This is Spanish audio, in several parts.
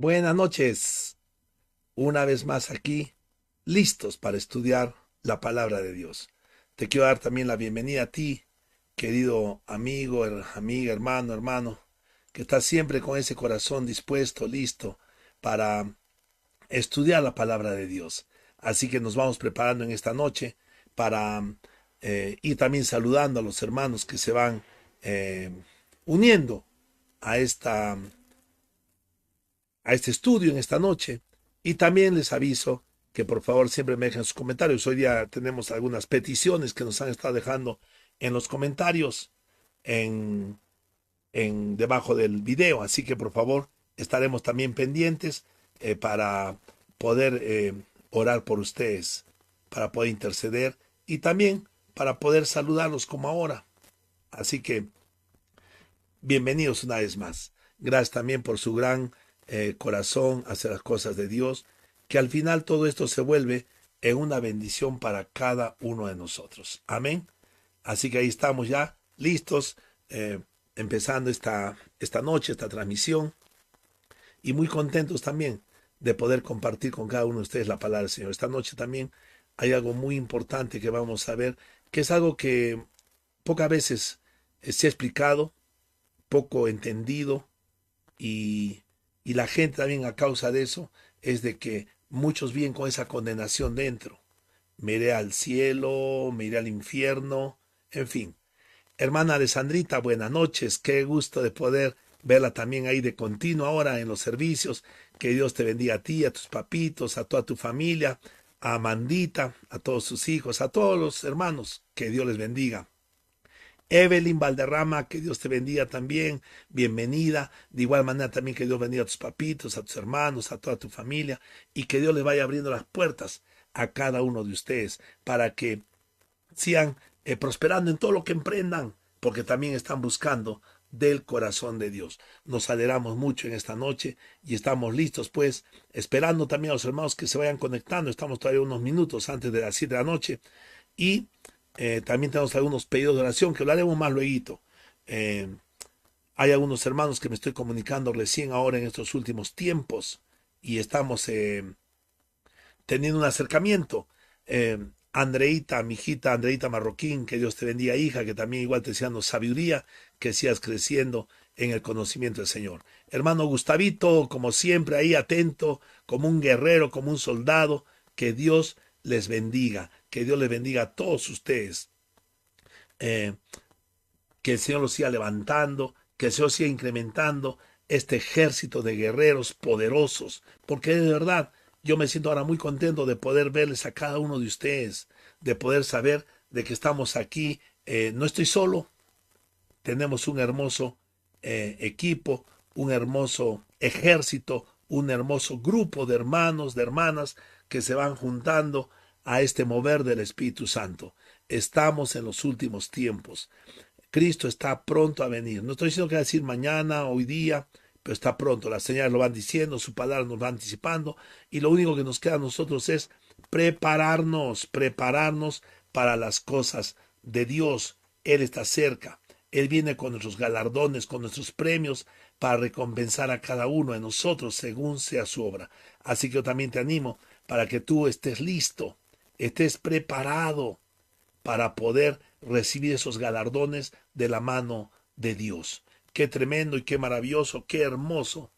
Buenas noches, una vez más aquí, listos para estudiar la palabra de Dios. Te quiero dar también la bienvenida a ti, querido amigo, amiga, hermano, que estás siempre con ese corazón dispuesto, listo para estudiar la palabra de Dios. Así que nos vamos preparando en esta noche para ir también saludando a los hermanos que se van eh, uniendo a a este estudio en esta noche. Y también les aviso que por favor siempre me dejen sus comentarios. Hoy día tenemos algunas peticiones que nos han estado dejando en los comentarios en, debajo del video. Así que por favor estaremos también pendientes para poder orar por ustedes, para poder interceder y también para poder saludarlos como ahora. Así que bienvenidos una vez más. Gracias también por su gran corazón hacia las cosas de Dios, que al final todo esto se vuelve en una bendición para cada uno de nosotros. Amén. Así que ahí estamos ya listos, empezando esta noche, esta transmisión, y muy contentos también de poder compartir con cada uno de ustedes la palabra del Señor. Esta noche también hay algo muy importante que vamos a ver, que es algo que pocas veces se ha explicado, poco entendido y, y la gente también a causa de eso es de que muchos viven con esa condenación dentro. Me iré al cielo, me iré al infierno, en fin. Hermana Alessandrita, buenas noches, qué gusto de poder verla también ahí de continuo ahora en los servicios. Que Dios te bendiga a ti, a tus papitos, a toda tu familia, a Amandita, a todos sus hijos, a todos los hermanos, que Dios les bendiga. Evelyn Valderrama, que Dios te bendiga también, bienvenida. De igual manera también que Dios bendiga a tus papitos, a tus hermanos, a toda tu familia y que Dios les vaya abriendo las puertas a cada uno de ustedes para que sigan prosperando en todo lo que emprendan, porque también están buscando del corazón de Dios. Nos alegramos mucho en esta noche y estamos listos, pues, esperando también a los hermanos que se vayan conectando. Estamos todavía unos minutos antes de las 7 de la noche y también tenemos algunos pedidos de oración que hablaremos más luego. Eh, Hay algunos hermanos que me estoy comunicando recién ahora en estos últimos tiempos y estamos teniendo un acercamiento. Andreita, mi hijita Andreita Marroquín, que Dios te bendiga, hija, que también igual te sea dando sabiduría, que sigas creciendo en el conocimiento del Señor. Hermano Gustavito, como siempre, ahí atento, como un guerrero, como un soldado, que Dios les bendiga, que Dios les bendiga a todos ustedes. Eh, que el Señor los siga levantando, que el Señor siga incrementando este ejército de guerreros poderosos, porque de verdad yo me siento ahora muy contento de poder verles a cada uno de ustedes, de poder saber de que estamos aquí. No estoy solo, tenemos un hermoso equipo, un hermoso ejército, un hermoso grupo de hermanos, de hermanas que se van juntando a este mover del Espíritu Santo. Estamos en los últimos tiempos. Cristo está pronto a venir. No estoy diciendo que va a decir mañana, hoy día, pero está pronto. Las señales lo van diciendo, su palabra nos va anticipando y lo único que nos queda a nosotros es prepararnos para las cosas de Dios. Él está cerca. Él viene con nuestros galardones, con nuestros premios para recompensar a cada uno de nosotros según sea su obra. Así que yo también te animo para que tú estés listo, estés preparado para poder recibir esos galardones de la mano de Dios. Qué tremendo y qué maravilloso, qué hermoso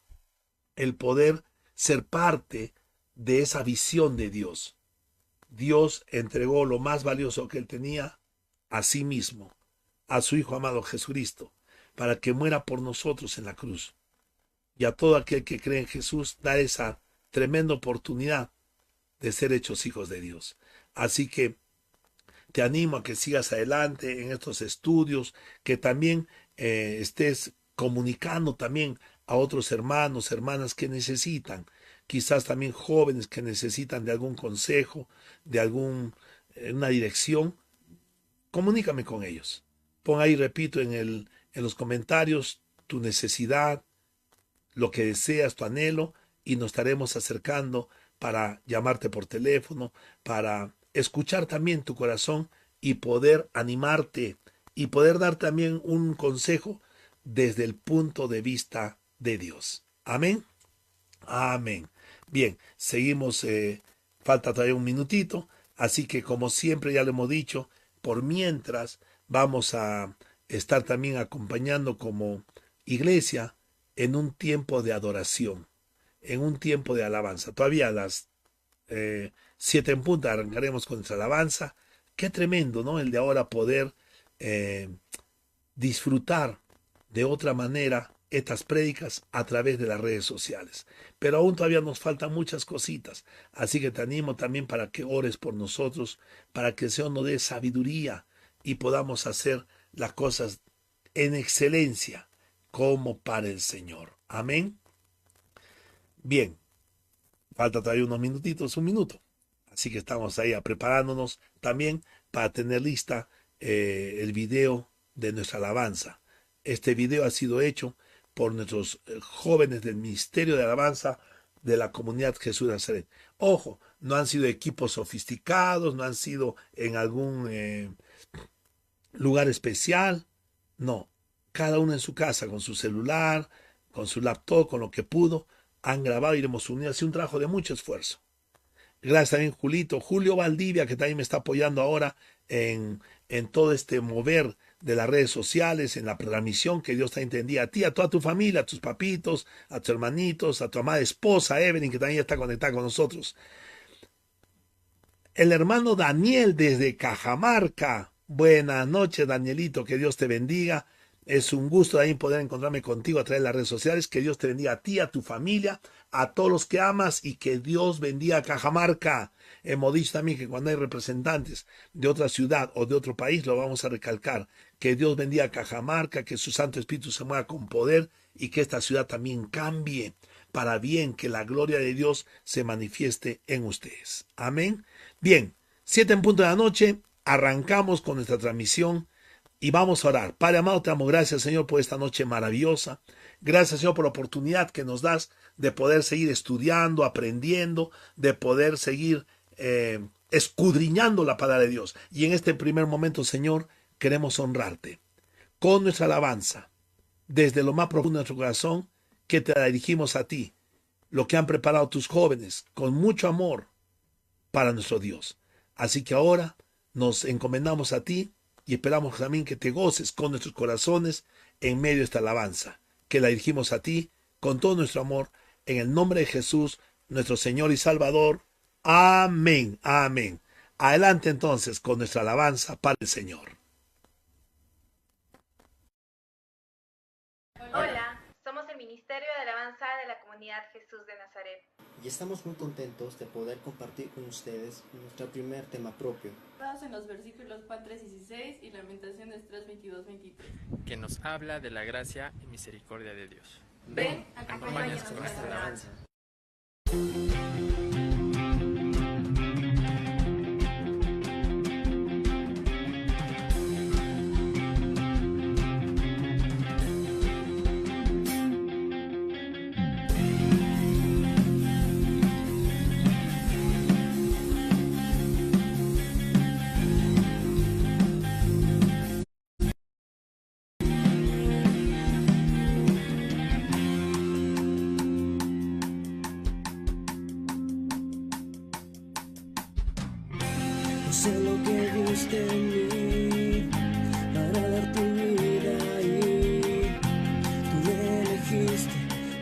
el poder ser parte de esa visión de Dios. Dios entregó lo más valioso que él tenía a sí mismo, a su Hijo amado Jesucristo, para que muera por nosotros en la cruz. Y a todo aquel que cree en Jesús da esa tremenda oportunidad de ser hechos hijos de Dios. Así que te animo a que sigas adelante en estos estudios, que también estés comunicando también a otros hermanos, hermanas que necesitan, quizás también jóvenes que necesitan de algún consejo, de una dirección. Comunícame con ellos. Pon ahí, repito, en los comentarios tu necesidad, lo que deseas, tu anhelo, y nos estaremos acercando para llamarte por teléfono, para escuchar también tu corazón y poder animarte y poder dar también un consejo desde el punto de vista de Dios. Amén. Amén. Bien, seguimos, falta todavía un minutito, así que como siempre ya lo hemos dicho, por mientras vamos a estar también acompañando como iglesia en un tiempo de adoración, en un tiempo de alabanza. Todavía a las 7 en punta arrancaremos con nuestra alabanza. Qué tremendo, ¿no? El de ahora poder eh, disfrutar de otra manera estas prédicas a través de las redes sociales. Pero aún todavía nos faltan muchas cositas. Así que te animo también para que ores por nosotros, para que el Señor nos dé sabiduría y podamos hacer las cosas en excelencia como para el Señor. Amén. Bien, falta todavía unos minutitos, un minuto. Así que estamos ahí preparándonos también para tener lista el video de nuestra alabanza. Este video ha sido hecho por nuestros jóvenes del Ministerio de Alabanza de la Comunidad Jesús de Nazaret. Ojo, no han sido equipos sofisticados, no han sido en algún lugar especial. No, cada uno en su casa, con su celular, con su laptop, con lo que pudo, han grabado y hemos unido. Ha sido un trabajo de mucho esfuerzo. Gracias también Julio Valdivia, que también me está apoyando ahora en todo este mover de las redes sociales, en la transmisión que Dios te entendía a ti, a toda tu familia, a tus papitos, a tus hermanitos, a tu amada esposa Evelyn, que también está conectada con nosotros. El hermano Daniel desde Cajamarca. Buenas noches, Danielito, que Dios te bendiga. Es un gusto también poder encontrarme contigo a través de las redes sociales. Que Dios te bendiga a ti, a tu familia, a todos los que amas y que Dios bendiga a Cajamarca. Hemos dicho también que cuando hay representantes de otra ciudad o de otro país, lo vamos a recalcar. Que Dios bendiga a Cajamarca, que su Santo Espíritu se mueva con poder y que esta ciudad también cambie para bien, que la gloria de Dios se manifieste en ustedes. Amén. Bien, 7 en punto de la noche, arrancamos con nuestra transmisión. Y vamos a orar. Padre amado, te damos gracias, Señor, por esta noche maravillosa. Gracias, Señor, por la oportunidad que nos das de poder seguir estudiando, aprendiendo, de poder seguir escudriñando la palabra de Dios. Y en este primer momento, Señor, queremos honrarte con nuestra alabanza, desde lo más profundo de nuestro corazón, que te la dirigimos a ti, lo que han preparado tus jóvenes, con mucho amor para nuestro Dios. Así que ahora nos encomendamos a ti, y esperamos también que te goces con nuestros corazones en medio de esta alabanza, que la dirigimos a ti con todo nuestro amor, en el nombre de Jesús, nuestro Señor y Salvador. Amén, amén. Adelante entonces con nuestra alabanza para el Señor. Hola, somos el Ministerio de Alabanza de la Comunidad Jesús de Nazaret. Y estamos muy contentos de poder compartir con ustedes nuestro primer tema propio, basados en los versículos Juan 3:16 y Lamentaciones 3:22-23, que nos habla de la gracia y misericordia de Dios. Ven, acompáñanos con esta alabanza. No sé lo que viste en mí para dar tu vida y tú me elegiste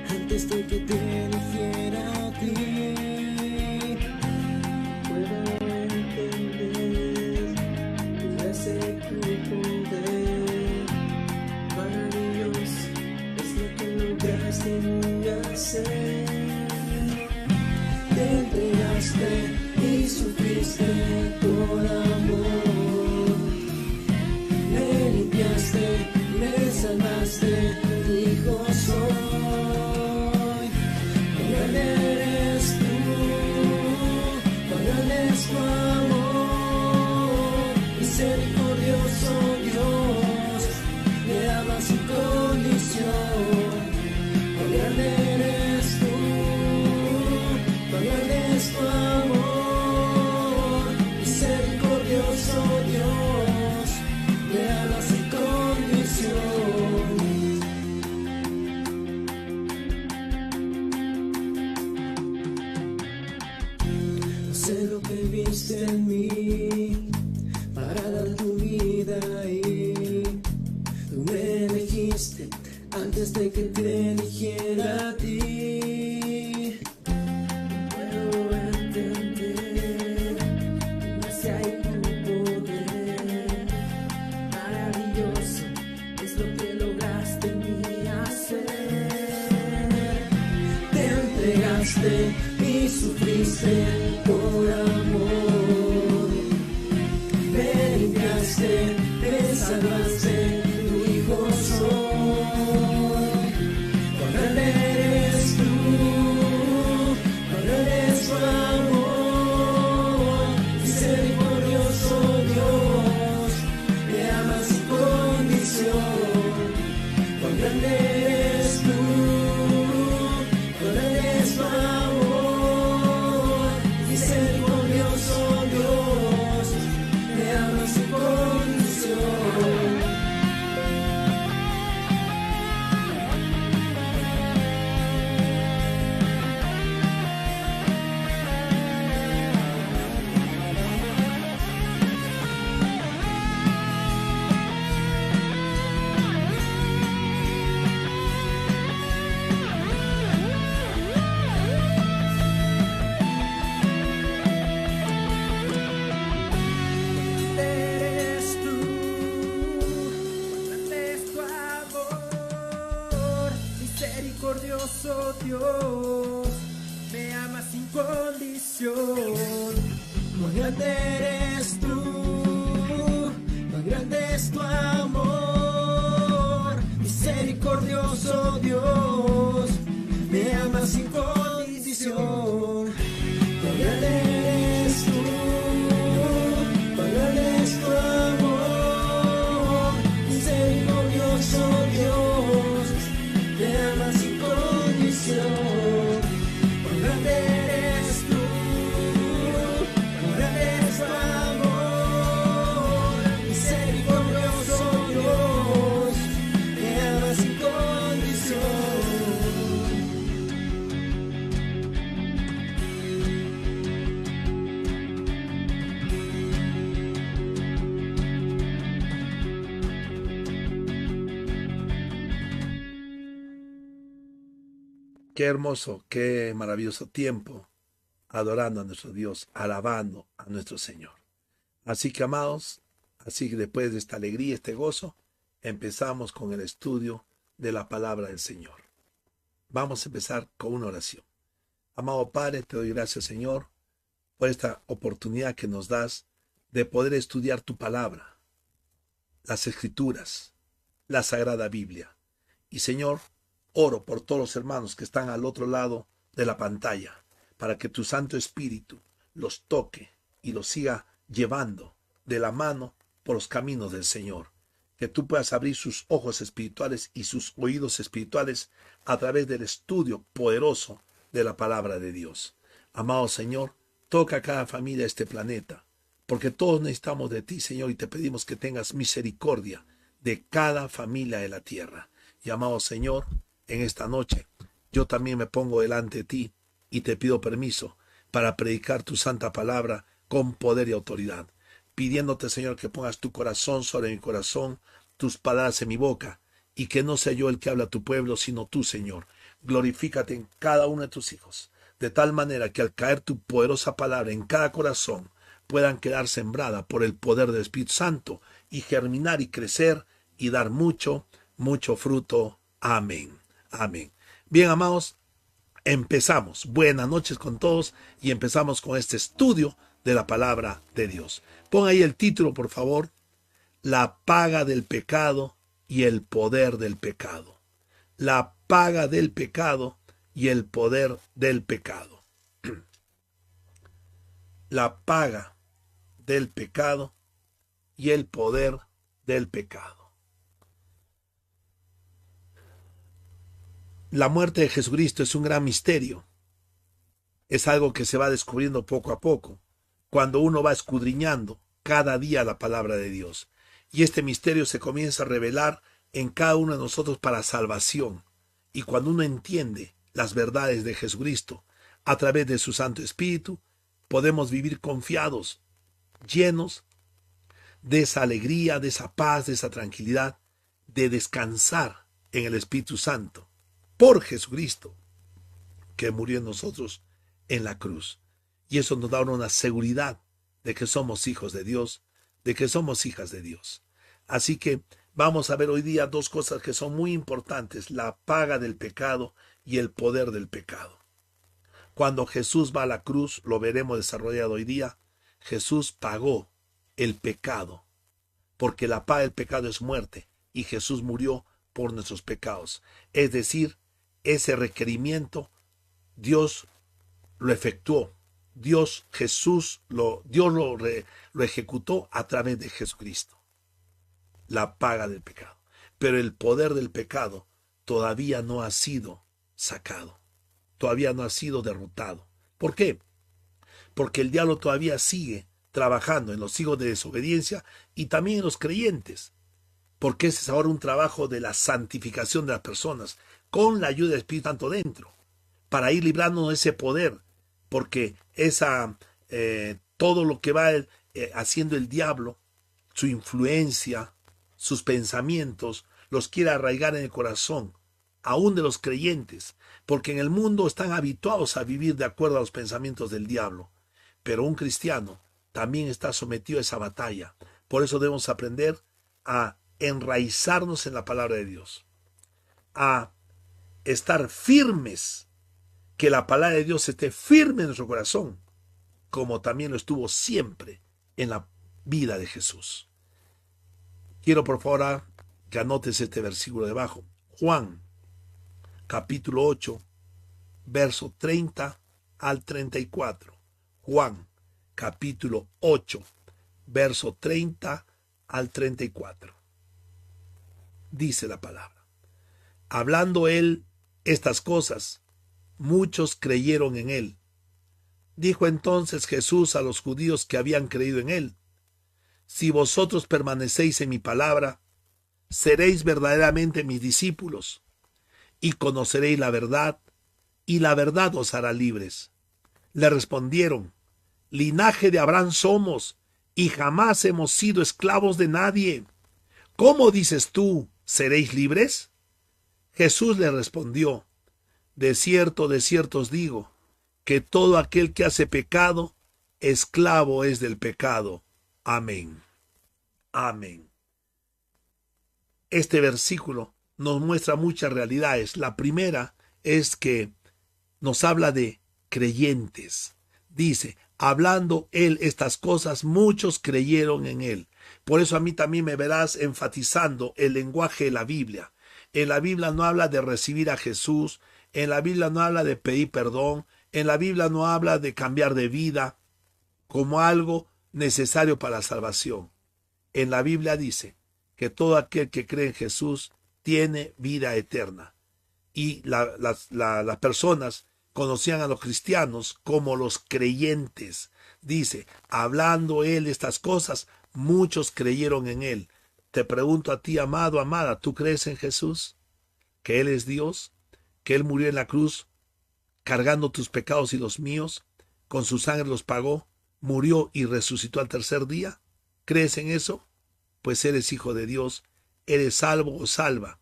antes de que te eligiera a ti. Puedo entender tu gracia y tu poder. Maravilloso es lo que lograste en mí hacer. Te entregaste y sufriste por amor. Me limpiaste, me salvaste, tu hijo soy. Cuán grande eres tú, cuán grande es tu amor. Misericordioso Dios, me amas sin condición. Cuán grande eres tú, cuán grande es tu amor. Misericordioso Dios, me amas sin condición. sé lo que viste en mí para dar tu vida y tú me elegiste antes de que te eligiera a ti. Puedo entender tu gracia y tu poder. Maravilloso es lo que lograste en mí hacer. Te entregaste y sufriste por amor. Me limpiaste, me salvaste, tu hijo soy. Cuán grande eres tú, cuán grande es tu amor. Misericordioso Dios, me amas sin condición. Cuán grande eres tú, cuán grande es tu amor. Misericordioso Dios, me amas sin condición. Eres tú, cuán grande es tu amor, misericordioso Dios, me amas sin condición. Cuán grande eres tú, cuán grande es tu amor, misericordioso Dios, me amas sin condición. Cuán grande eres tú, cuán grande es tu amor, misericordioso Dios, me amas sin condición. Cuán grande eres tú, cuán grande es tu amor, misericordioso Dios, me amas sin condición. Qué hermoso, qué maravilloso tiempo adorando a nuestro Dios, alabando a nuestro Señor. Así que, amados, así que después de esta alegría, este gozo, empezamos con el estudio de la palabra del Señor. Vamos a empezar con una oración. Amado Padre, te doy gracias, Señor, por esta oportunidad que nos das de poder estudiar tu palabra, las Escrituras, la Sagrada Biblia. Y, Señor, oro por todos los hermanos que están al otro lado de la pantalla, para que tu Santo Espíritu los toque y los siga llevando de la mano por los caminos del Señor. Que tú puedas abrir sus ojos espirituales y sus oídos espirituales a través del estudio poderoso de la palabra de Dios. Amado Señor, toca a cada familia de este planeta, porque todos necesitamos de ti, Señor, y te pedimos que tengas misericordia de cada familia de la tierra. Y amado Señor, en esta noche yo también me pongo delante de ti y te pido permiso para predicar tu santa palabra con poder y autoridad, pidiéndote, Señor, que pongas tu corazón sobre mi corazón, tus palabras en mi boca, y que no sea yo el que habla a tu pueblo, sino tú, Señor. Glorifícate en cada uno de tus hijos, de tal manera que al caer tu poderosa palabra en cada corazón, puedan quedar sembrada por el poder del Espíritu Santo y germinar y crecer y dar mucho, mucho fruto. Amén. Amén. Bien, amados, empezamos. Buenas noches con todos y empezamos con este estudio de la palabra de Dios. Pon ahí el título, por favor. La paga del pecado y el poder del pecado. La paga del pecado y el poder del pecado. La paga del pecado y el poder del pecado. La muerte de Jesucristo es un gran misterio. Es algo que se va descubriendo poco a poco, cuando uno va escudriñando cada día la palabra de Dios. Y este misterio se comienza a revelar en cada uno de nosotros para salvación. Y cuando uno entiende las verdades de Jesucristo a través de su Santo Espíritu, podemos vivir confiados, llenos de esa alegría, de esa paz, de esa tranquilidad, de descansar en el Espíritu Santo por Jesucristo, que murió en nosotros en la cruz. Y eso nos da una seguridad de que somos hijos de Dios, de que somos hijas de Dios. Así que vamos a ver hoy día dos cosas que son muy importantes: la paga del pecado y el poder del pecado. Cuando Jesús va a la cruz, lo veremos desarrollado hoy día, Jesús pagó el pecado, porque la paga del pecado es muerte, y Jesús murió por nuestros pecados. Es decir, ese requerimiento Dios lo efectuó. Dios lo ejecutó a través de Jesucristo. La paga del pecado. Pero el poder del pecado todavía no ha sido sacado. Todavía no ha sido derrotado. ¿Por qué? Porque el diablo todavía sigue trabajando en los hijos de desobediencia y también en los creyentes. Porque ese es ahora un trabajo de la santificación de las personas, con la ayuda del Espíritu Santo dentro, para ir librándonos de ese poder. Porque todo lo que va haciendo el diablo, su influencia, sus pensamientos, los quiere arraigar en el corazón, aún de los creyentes, porque en el mundo están habituados a vivir de acuerdo a los pensamientos del diablo. Pero un cristiano también está sometido a esa batalla. Por eso debemos aprender a enraizarnos en la palabra de Dios, a estar firmes, que la palabra de Dios esté firme en nuestro corazón, como también lo estuvo siempre en la vida de Jesús. Quiero por favor que anotes este versículo debajo. Juan, capítulo 8, verso 30 al 34. Juan, capítulo 8, verso 30 al 34. Dice la palabra: hablando él estas cosas, muchos creyeron en él. Dijo entonces Jesús a los judíos que habían creído en él: si vosotros permanecéis en mi palabra, seréis verdaderamente mis discípulos, y conoceréis la verdad, y la verdad os hará libres. Le respondieron: linaje de Abraham somos, y jamás hemos sido esclavos de nadie. ¿Cómo dices tú, seréis libres? Jesús le respondió: de cierto os digo, que todo aquel que hace pecado, esclavo es del pecado. Amén. Amén. Este versículo nos muestra muchas realidades. La primera es que nos habla de creyentes. Dice: hablando él estas cosas, muchos creyeron en él. Por eso a mí también me verás enfatizando el lenguaje de la Biblia. En la Biblia no habla de recibir a Jesús, en la Biblia no habla de pedir perdón, en la Biblia no habla de cambiar de vida como algo necesario para la salvación. En la Biblia dice que todo aquel que cree en Jesús tiene vida eterna. Y las personas conocían a los cristianos como los creyentes. Dice: hablando él estas cosas, muchos creyeron en él. Te pregunto a ti, amado, amada, ¿tú crees en Jesús? ¿Que él es Dios? ¿Que él murió en la cruz cargando tus pecados y los míos? Con su sangre los pagó, murió y resucitó al tercer día. ¿Crees en eso? Pues eres hijo de Dios, eres salvo o salva.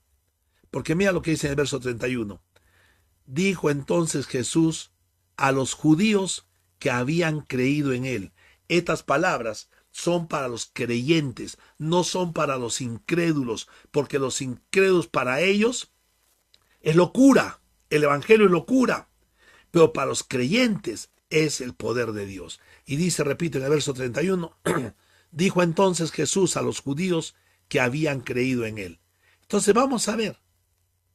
Porque mira lo que dice en el verso 31. Dijo entonces Jesús a los judíos que habían creído en él. Estas palabras son para los creyentes, no son para los incrédulos, porque los incrédulos, para ellos es locura, el evangelio es locura, pero para los creyentes es el poder de Dios. Y dice, repite en el verso 31, dijo entonces Jesús a los judíos que habían creído en él. Entonces vamos a ver,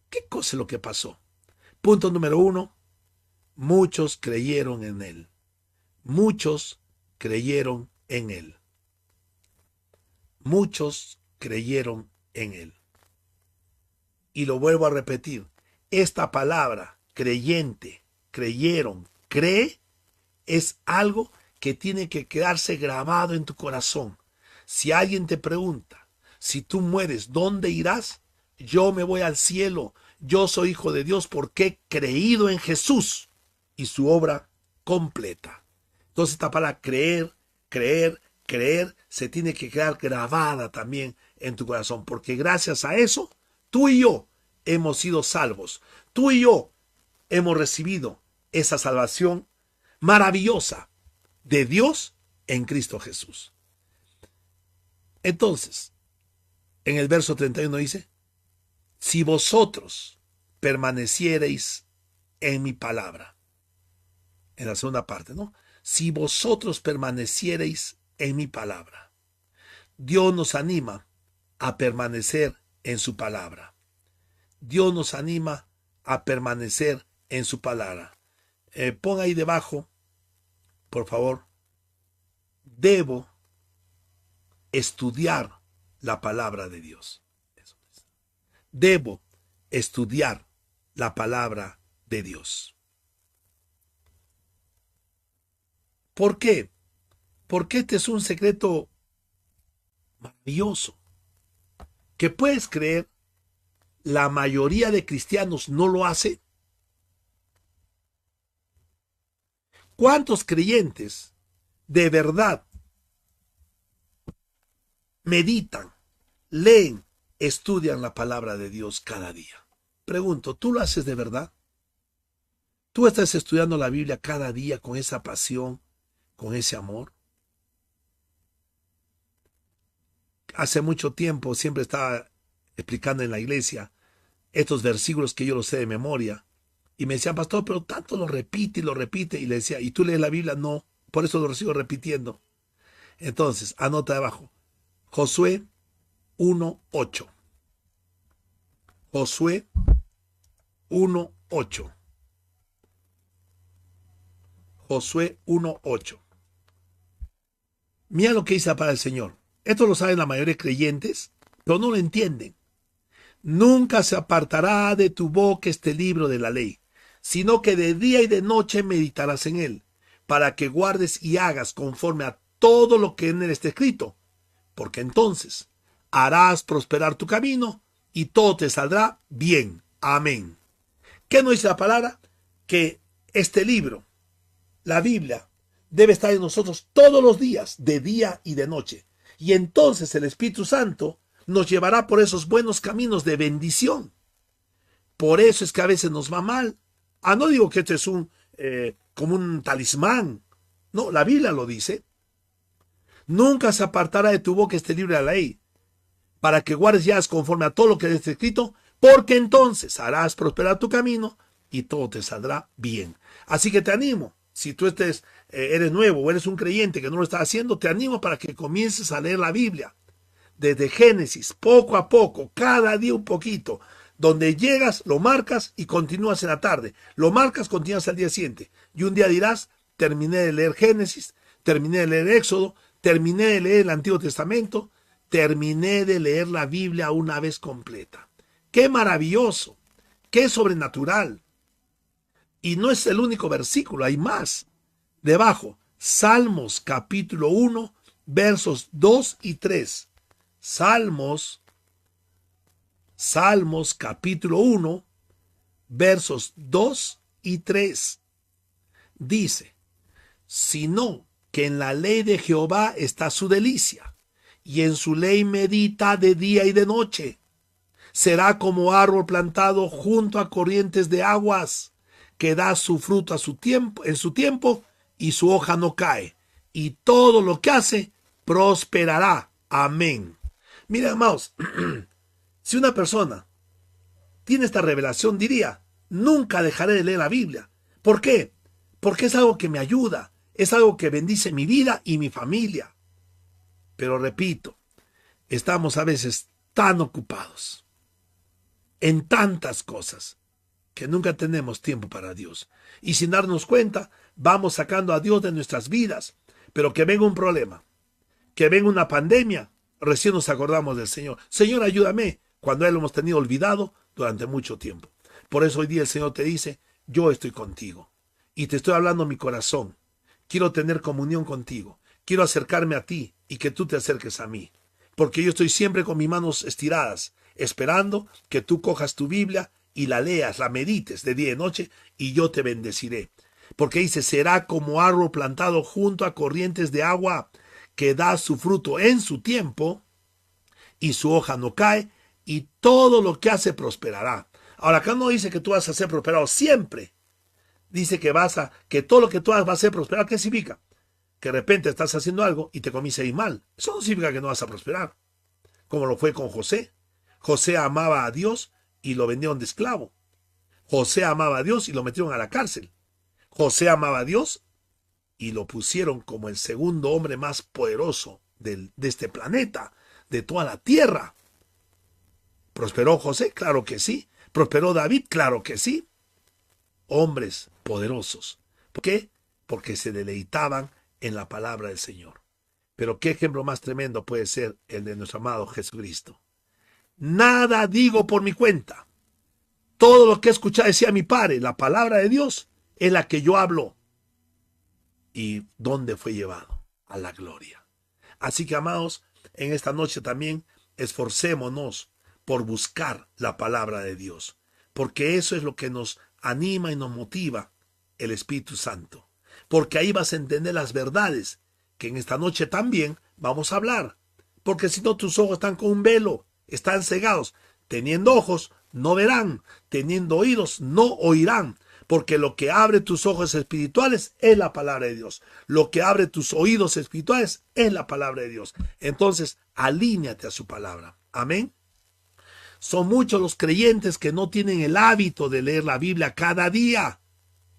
¿qué cosa es lo que pasó? Punto número 1, muchos creyeron en él. Muchos creyeron en él. Muchos creyeron en él. Y lo vuelvo a repetir, esta palabra, creyente, creyeron, cree, es algo que tiene que quedarse grabado en tu corazón. Si alguien te pregunta, si tú mueres, ¿dónde irás? Yo me voy al cielo. Yo soy hijo de Dios porque he creído en Jesús y su obra completa. Entonces esta palabra creer, creer, creer, se tiene que quedar grabada también en tu corazón, porque gracias a eso, tú y yo hemos sido salvos. Tú y yo hemos recibido esa salvación maravillosa de Dios en Cristo Jesús. Entonces, en el verso 31 dice, si vosotros permaneciereis en mi palabra. En la segunda parte, ¿no? Si vosotros permaneciereis en mi palabra. Dios nos anima a permanecer en su palabra. Dios nos anima a permanecer en su palabra. Pon ahí debajo, por favor, debo estudiar la palabra de Dios. Debo estudiar la palabra de Dios. ¿Por qué? Porque este es un secreto maravilloso que puedes creer, la mayoría de cristianos no lo hace. ¿Cuántos creyentes de verdad meditan, leen, estudian la palabra de Dios cada día? Pregunto, ¿tú lo haces de verdad? ¿Tú estás estudiando la Biblia cada día con esa pasión, con ese amor? Hace mucho tiempo siempre estaba explicando en la iglesia estos versículos que yo los sé de memoria. Y me decían, pastor, pero tanto lo repite y lo repite. Y le decía, ¿y tú lees la Biblia? No, por eso lo sigo repitiendo. Entonces, anota abajo. Josué 1:8. Josué 1:8. Josué 1:8. Mira lo que dice para el Señor. Esto lo saben la mayoría de creyentes, pero no lo entienden. Nunca se apartará de tu boca este libro de la ley, sino que de día y de noche meditarás en él, para que guardes y hagas conforme a todo lo que en él está escrito, porque entonces harás prosperar tu camino y todo te saldrá bien. Amén. ¿Qué nos dice la palabra? Que este libro, la Biblia, debe estar en nosotros todos los días, de día y de noche. Y entonces el Espíritu Santo nos llevará por esos buenos caminos de bendición. Por eso es que a veces nos va mal. No digo que esto es como un talismán. No, la Biblia lo dice. Nunca se apartará de tu boca este libro de la ley, para que guardes y hagas conforme a todo lo que está escrito, porque entonces harás prosperar tu camino y todo te saldrá bien. Así que te animo, si tú eres nuevo o eres un creyente que no lo está haciendo, te animo para que comiences a leer la Biblia. Desde Génesis, poco a poco, cada día un poquito. Donde llegas, lo marcas y continúas en la tarde. Lo marcas, continúas al día siguiente. Y un día dirás, terminé de leer Génesis, terminé de leer Éxodo, terminé de leer el Antiguo Testamento, terminé de leer la Biblia una vez completa. ¡Qué maravilloso! ¡Qué sobrenatural! Y no es el único versículo, hay más. Debajo, Salmos capítulo 1, versos 2 y 3. Salmos capítulo 1, versos 2 y 3. Dice, sino que en la ley de Jehová está su delicia, y en su ley medita de día y de noche. Será como árbol plantado junto a corrientes de aguas, que da su fruto en su tiempo, y su hoja no cae, y todo lo que hace prosperará. Amén. Mira, amados, si una persona tiene esta revelación, diría, nunca dejaré de leer la Biblia. ¿Por qué? Porque es algo que me ayuda, es algo que bendice mi vida y mi familia. Pero repito, estamos a veces tan ocupados en tantas cosas que nunca tenemos tiempo para Dios. Y sin darnos cuenta, vamos sacando a Dios de nuestras vidas. Pero que venga un problema, que venga una pandemia, recién nos acordamos del Señor. Señor, ayúdame, cuando Él lo hemos tenido olvidado durante mucho tiempo. Por eso hoy día el Señor te dice, yo estoy contigo. Y te estoy hablando en mi corazón. Quiero tener comunión contigo. Quiero acercarme a ti y que tú te acerques a mí. Porque yo estoy siempre con mis manos estiradas, esperando que tú cojas tu Biblia y la leas, la medites de día y noche, y yo te bendeciré. Porque dice, será como árbol plantado junto a corrientes de agua, que da su fruto en su tiempo, y su hoja no cae, y todo lo que hace prosperará. Ahora, acá no dice que tú vas a ser prosperado siempre. Dice que todo lo que tú hagas va a ser prosperado. ¿Qué significa? Que de repente estás haciendo algo y te comienza a ir mal. Eso no significa que no vas a prosperar. Como lo fue con José. José amaba a Dios y lo vendieron de esclavo. José amaba a Dios y lo metieron a la cárcel. José amaba a Dios y lo pusieron como el segundo hombre más poderoso de este planeta, de toda la tierra. ¿Prosperó José? Claro que sí. ¿Prosperó David? Claro que sí. Hombres poderosos. ¿Por qué? Porque se deleitaban en la palabra del Señor. Pero qué ejemplo más tremendo puede ser el de nuestro amado Jesucristo. Nada digo por mi cuenta. Todo lo que he escuchado decía mi Padre, la palabra de Dios es la que yo hablo. ¿Y dónde fue llevado? A la gloria. Así que, amados, en esta noche también esforcémonos por buscar la palabra de Dios, porque eso es lo que nos anima y nos motiva el Espíritu Santo, porque ahí vas a entender las verdades que en esta noche también vamos a hablar, porque si no tus ojos están con un velo, están cegados. Teniendo ojos no verán, teniendo oídos no oirán, porque lo que abre tus ojos espirituales es la palabra de Dios. Lo que abre tus oídos espirituales es la palabra de Dios. Entonces, alíñate a su palabra. Amén. Son muchos los creyentes que no tienen el hábito de leer la Biblia cada día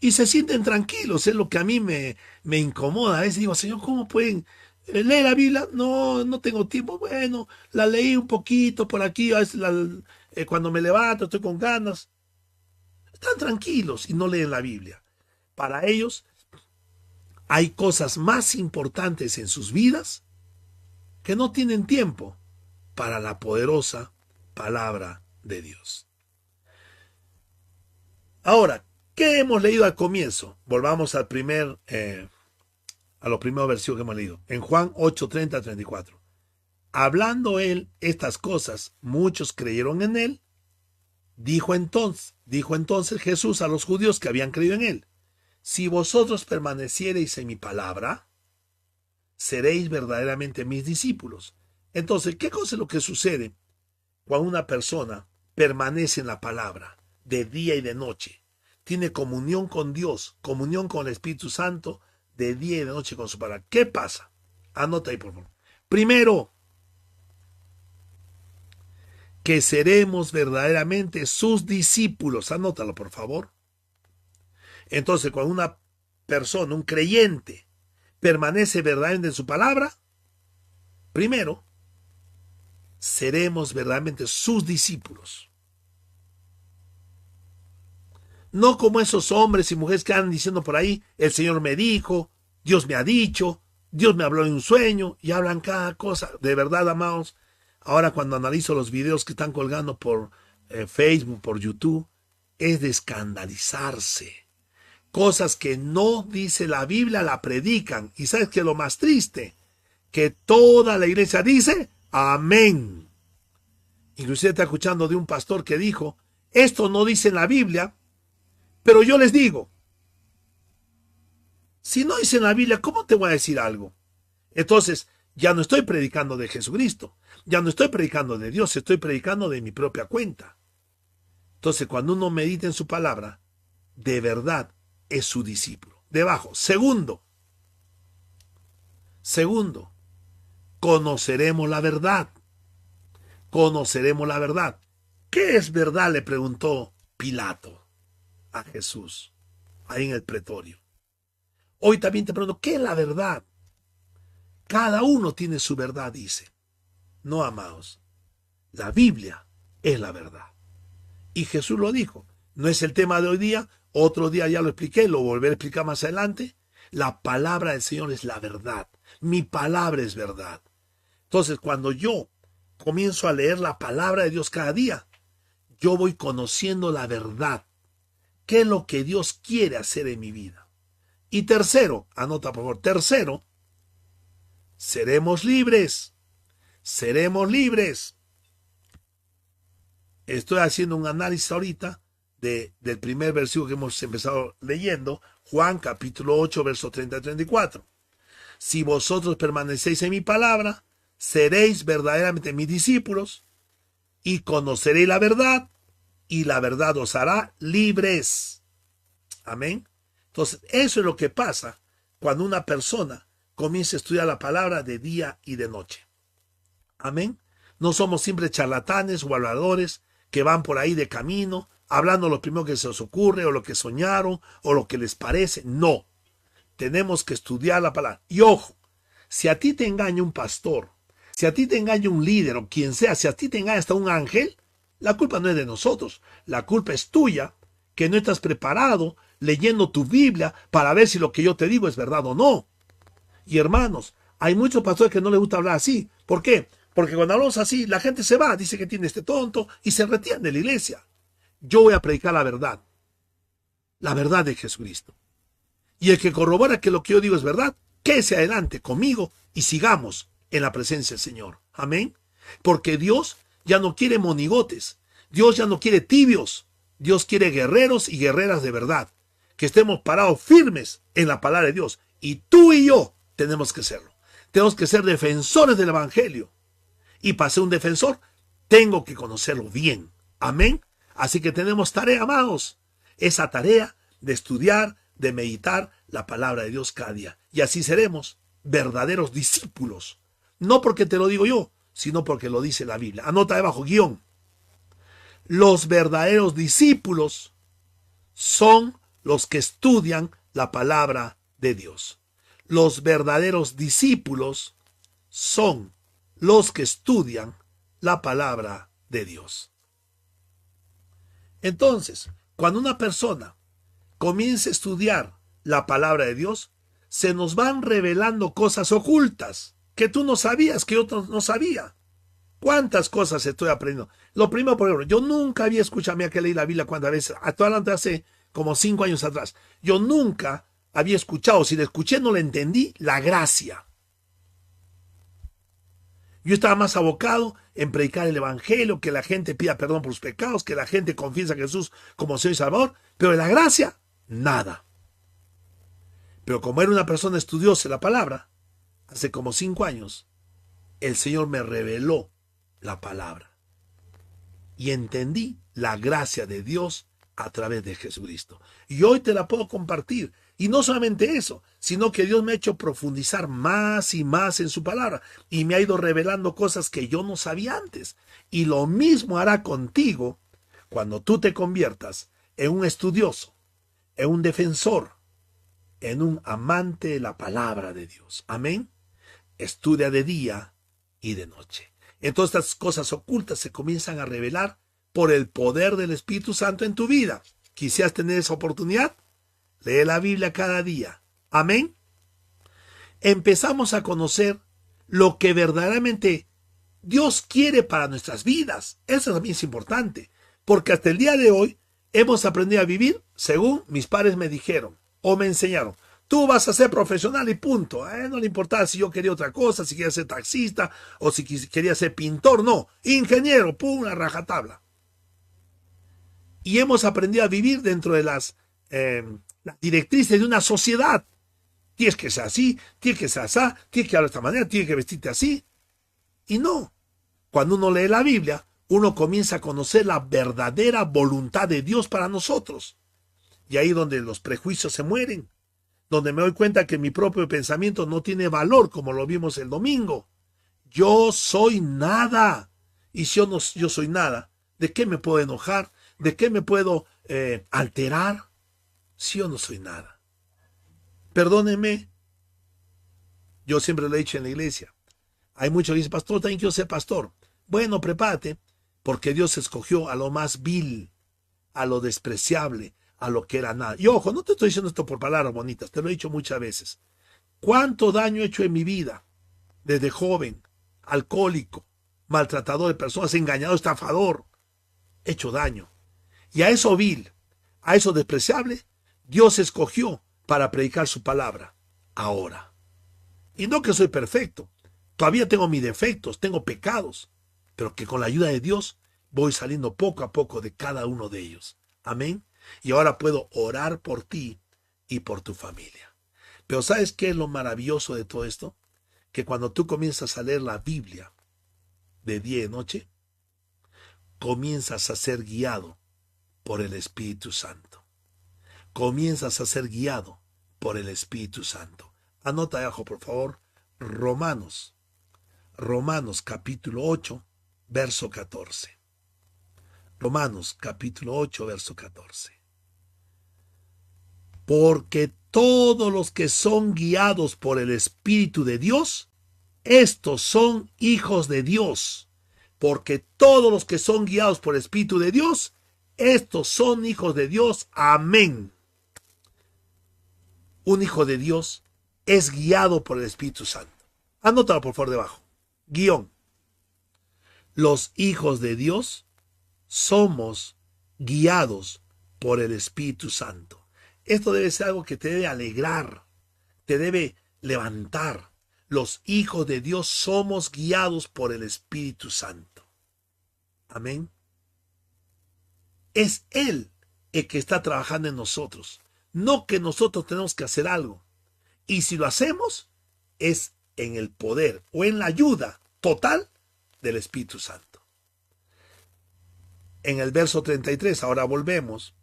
y se sienten tranquilos. Es lo que a mí me incomoda. A veces digo, Señor, ¿cómo pueden leer la Biblia? No tengo tiempo. Bueno, la leí un poquito por aquí. A veces cuando me levanto estoy con ganas. Están tranquilos y no leen la Biblia. Para ellos hay cosas más importantes en sus vidas que no tienen tiempo para la poderosa palabra de Dios. Ahora, ¿qué hemos leído al comienzo? Volvamos a los primeros versículos que hemos leído. En Juan 8:30-34. Hablando él estas cosas, muchos creyeron en él. Dijo entonces Jesús a los judíos que habían creído en él: si vosotros permaneciereis en mi palabra, seréis verdaderamente mis discípulos. Entonces, ¿qué cosa es lo que sucede cuando una persona permanece en la palabra de día y de noche? Tiene comunión con Dios, comunión con el Espíritu Santo, de día y de noche con su palabra. ¿Qué pasa? Anota ahí, por favor. Primero, que seremos verdaderamente sus discípulos. Anótalo, por favor. Entonces, cuando una persona, un creyente, permanece verdaderamente en su palabra, primero, seremos verdaderamente sus discípulos. No como esos hombres y mujeres que andan diciendo por ahí, el Señor me dijo, Dios me ha dicho, Dios me habló en un sueño, y hablan cada cosa. De verdad, amados, ahora cuando analizo los videos que están colgando por Facebook, por YouTube, es de escandalizarse. Cosas que no dice la Biblia la predican. Y ¿sabes qué es lo más triste? Que toda la iglesia dice amén. Inclusive está escuchando de un pastor que dijo, esto no dice en la Biblia, pero yo les digo. Si no dice en la Biblia, ¿cómo te voy a decir algo? Entonces, ya no estoy predicando de Jesucristo. Ya no estoy predicando de Dios, estoy predicando de mi propia cuenta. Entonces, cuando uno medita en su palabra, de verdad es su discípulo. Debajo, segundo, conoceremos la verdad. Conoceremos la verdad. ¿Qué es verdad?, le preguntó Pilato a Jesús, ahí en el pretorio. Hoy también te pregunto, ¿qué es la verdad? Cada uno tiene su verdad, dice. No, amados, la Biblia es la verdad. Y Jesús lo dijo. No es el tema de hoy día, otro día ya lo expliqué, lo volveré a explicar más adelante. La palabra del Señor es la verdad. Mi palabra es verdad. Entonces, cuando yo comienzo a leer la palabra de Dios cada día, yo voy conociendo la verdad. ¿Qué es lo que Dios quiere hacer en mi vida? Y tercero, anota por favor, tercero, seremos libres. Seremos libres. Estoy haciendo un análisis ahorita del primer versículo que hemos empezado leyendo, Juan capítulo 8, verso 30 y 34. Si vosotros permanecéis en mi palabra, seréis verdaderamente mis discípulos y conoceréis la verdad, y la verdad os hará libres. Amén. Entonces, eso es lo que pasa cuando una persona comienza a estudiar la palabra de día y de noche. Amén. No somos simples charlatanes o habladores que van por ahí de camino, hablando lo primero que se les ocurre, o lo que soñaron, o lo que les parece. No. Tenemos que estudiar la palabra. Y ojo, si a ti te engaña un pastor, si a ti te engaña un líder o quien sea, si a ti te engaña hasta un ángel, la culpa no es de nosotros. La culpa es tuya, que no estás preparado leyendo tu Biblia para ver si lo que yo te digo es verdad o no. Y hermanos, hay muchos pastores que no les gusta hablar así. ¿Por qué? Porque cuando hablamos así, la gente se va, dice que tiene este tonto y se retira de la iglesia. Yo voy a predicar la verdad de Jesucristo. Y el que corrobora que lo que yo digo es verdad, quédese adelante conmigo y sigamos en la presencia del Señor. Amén. Porque Dios ya no quiere monigotes. Dios ya no quiere tibios. Dios quiere guerreros y guerreras de verdad. Que estemos parados firmes en la palabra de Dios. Y tú y yo tenemos que serlo. Tenemos que ser defensores del Evangelio. Y para ser un defensor, tengo que conocerlo bien. Amén. Así que tenemos tarea, amados. Esa tarea de estudiar, de meditar la palabra de Dios cada día. Y así seremos verdaderos discípulos. No porque te lo digo yo, sino porque lo dice la Biblia. Anota debajo, guión. Los verdaderos discípulos son los que estudian la palabra de Dios. Los verdaderos discípulos son los que estudian la palabra de Dios. Entonces, cuando una persona comienza a estudiar la palabra de Dios, se nos van revelando cosas ocultas que tú no sabías, que yo no sabía. ¿Cuántas cosas estoy aprendiendo? Lo primero, por ejemplo, yo nunca había escuchado, mira que leí la Biblia cuántas veces, actualmente hace como 5 años atrás. Yo nunca había escuchado, si la escuché no la entendí, la gracia. Yo estaba más abocado en predicar el Evangelio, que la gente pida perdón por sus pecados, que la gente confiesa a Jesús como Señor y Salvador, pero de la gracia, nada. Pero como era una persona estudiosa de la palabra, hace como 5 años, el Señor me reveló la palabra. Y entendí la gracia de Dios a través de Jesucristo. Y hoy te la puedo compartir. Y no solamente eso, sino que Dios me ha hecho profundizar más y más en su palabra. Y me ha ido revelando cosas que yo no sabía antes. Y lo mismo hará contigo cuando tú te conviertas en un estudioso, en un defensor, en un amante de la palabra de Dios. Amén. Estudia de día y de noche. Entonces estas cosas ocultas se comienzan a revelar por el poder del Espíritu Santo en tu vida. ¿Quisieras tener esa oportunidad? Lee la Biblia cada día. Amén. Empezamos a conocer lo que verdaderamente Dios quiere para nuestras vidas. Eso también es importante. Porque hasta el día de hoy hemos aprendido a vivir según mis padres me dijeron o me enseñaron. Tú vas a ser profesional y punto. No le importaba si yo quería otra cosa, si quería ser taxista o si quería ser pintor. No, ingeniero, una rajatabla. Y hemos aprendido a vivir dentro de las directrices de una sociedad. Tienes que ser así, tienes que ser así, tienes que hablar de esta manera, tienes que vestirte así. Y no. Cuando uno lee la Biblia, uno comienza a conocer la verdadera voluntad de Dios para nosotros. Y ahí donde los prejuicios se mueren. Donde me doy cuenta que mi propio pensamiento no tiene valor, como lo vimos el domingo. Yo soy nada. Y si yo soy nada, ¿de qué me puedo enojar? ¿De qué me puedo alterar? Si yo no soy nada. Perdóneme. Yo siempre lo he dicho en la iglesia. Hay muchos que dicen, pastor, también quiero ser pastor. Bueno, prepárate, porque Dios escogió a lo más vil, a lo despreciable, a lo que era nada. Y ojo, no te estoy diciendo esto por palabras bonitas, te lo he dicho muchas veces. ¿Cuánto daño he hecho en mi vida? Desde joven, alcohólico, maltratador de personas, engañador, estafador. He hecho daño. Y a eso vil, a eso despreciable, Dios escogió para predicar su palabra ahora. Y no que soy perfecto. Todavía tengo mis defectos, tengo pecados, pero que con la ayuda de Dios voy saliendo poco a poco de cada uno de ellos. Amén. Y ahora puedo orar por ti y por tu familia. Pero ¿sabes qué es lo maravilloso de todo esto? Que cuando tú comienzas a leer la Biblia de día y de noche, comienzas a ser guiado por el Espíritu Santo. Comienzas a ser guiado por el Espíritu Santo. Anota abajo, por favor, Romanos capítulo 8, verso 14. Romanos capítulo 8, verso 14. Porque todos los que son guiados por el Espíritu de Dios, estos son hijos de Dios. Porque todos los que son guiados por el Espíritu de Dios, estos son hijos de Dios. Amén. Un hijo de Dios es guiado por el Espíritu Santo. Anótalo por favor debajo. Guión. Los hijos de Dios somos guiados por el Espíritu Santo. Esto debe ser algo que te debe alegrar, te debe levantar. Los hijos de Dios somos guiados por el Espíritu Santo. Amén. Es Él el que está trabajando en nosotros, no que nosotros tenemos que hacer algo. Y si lo hacemos, es en el poder o en la ayuda total del Espíritu Santo. En el verso 33, ahora volvemos,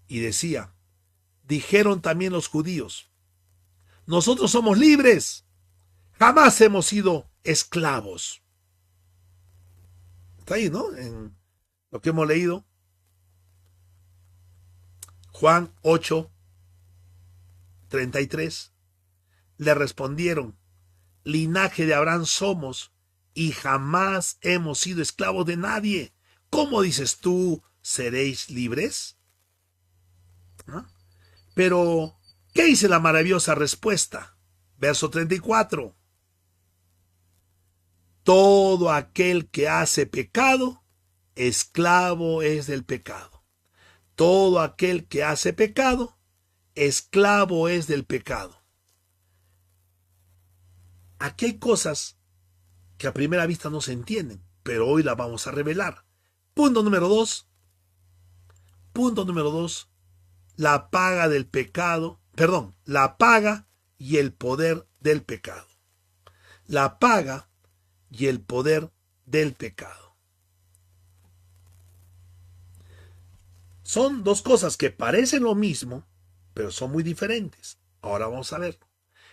y decía, dijeron también los judíos, nosotros somos libres, jamás hemos sido esclavos. Está ahí, ¿no? En lo que hemos leído. Juan 8, 33. Le respondieron, linaje de Abraham somos y jamás hemos sido esclavos de nadie. ¿Cómo dices tú, seréis libres? ¿Ah? Pero, ¿qué dice la maravillosa respuesta? Verso 34. Todo aquel que hace pecado, esclavo es del pecado. Todo aquel que hace pecado, esclavo es del pecado. Aquí hay cosas que a primera vista no se entienden, pero hoy las vamos a revelar. Punto número 2. La paga del pecado, la paga y el poder del pecado. La paga y el poder del pecado. Son dos cosas que parecen lo mismo, pero son muy diferentes. Ahora vamos a verlo.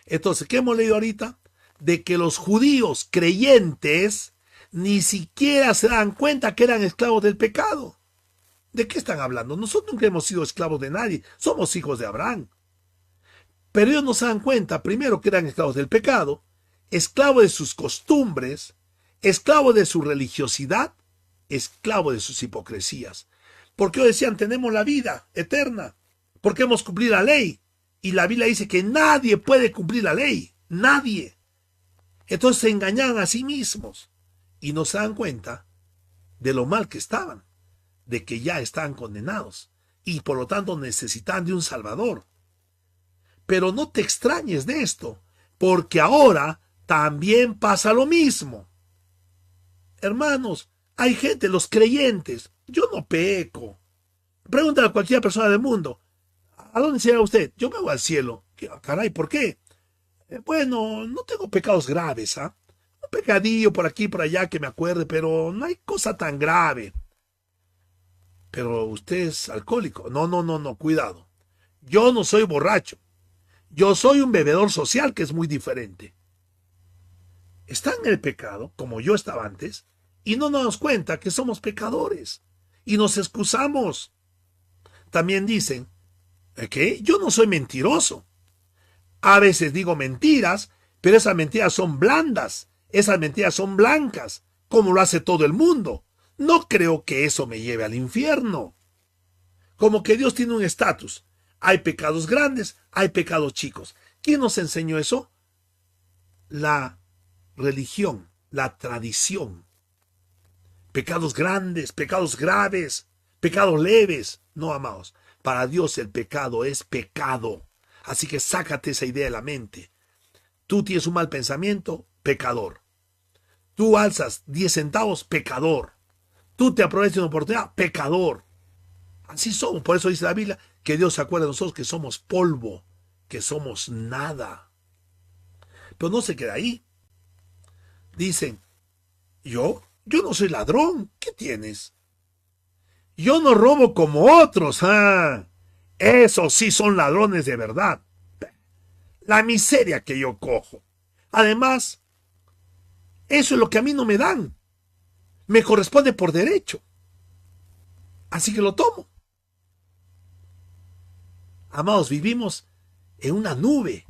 Entonces, ¿qué hemos leído ahorita? De que los judíos creyentes ni siquiera se dan cuenta que eran esclavos del pecado. ¿De qué están hablando? Nosotros nunca hemos sido esclavos de nadie. Somos hijos de Abraham. Pero ellos no se dan cuenta, primero, que eran esclavos del pecado, esclavos de sus costumbres, esclavos de su religiosidad, esclavos de sus hipocresías. Porque ellos decían, tenemos la vida eterna, porque hemos cumplido la ley. Y la Biblia dice que nadie puede cumplir la ley. Nadie. Entonces se engañaban a sí mismos y no se dan cuenta de lo mal que estaban, de que ya estaban condenados y por lo tanto necesitan de un Salvador. Pero no te extrañes de esto, porque ahora también pasa lo mismo. Hermanos, hay gente, los creyentes, yo no peco. Pregúntale a cualquier persona del mundo, ¿a dónde se va usted? Yo me voy al cielo. Caray, ¿por qué? Bueno, no tengo pecados graves, ¿ah? Un pecadillo por aquí y por allá que me acuerde, pero no hay cosa tan grave. Pero usted es alcohólico. No, cuidado. Yo no soy borracho. Yo soy un bebedor social, que es muy diferente. Están en el pecado, como yo estaba antes, y no nos damos cuenta que somos pecadores. Y nos excusamos. También dicen que yo no soy mentiroso. A veces digo mentiras, pero esas mentiras son blandas, esas mentiras son blancas, como lo hace todo el mundo. No creo que eso me lleve al infierno. Como que Dios tiene un estatus. Hay pecados grandes, hay pecados chicos. ¿Quién nos enseñó eso? La religión, la tradición. Pecados grandes, pecados graves, pecados leves. No, amados. Para Dios el pecado es pecado. Así que sácate esa idea de la mente. Tú tienes un mal pensamiento, pecador. Tú alzas 10 centavos, pecador. Tú te aprovechas de una oportunidad, pecador. Así somos. Por eso dice la Biblia que Dios se acuerda de nosotros que somos polvo, que somos nada. Pero no se queda ahí. Dicen, yo no soy ladrón. ¿Qué tienes? Yo no robo como otros. Esos sí son ladrones de verdad. La miseria que yo cojo. Además, eso es lo que a mí no me dan. Me corresponde por derecho. Así que lo tomo. Amados, vivimos en una nube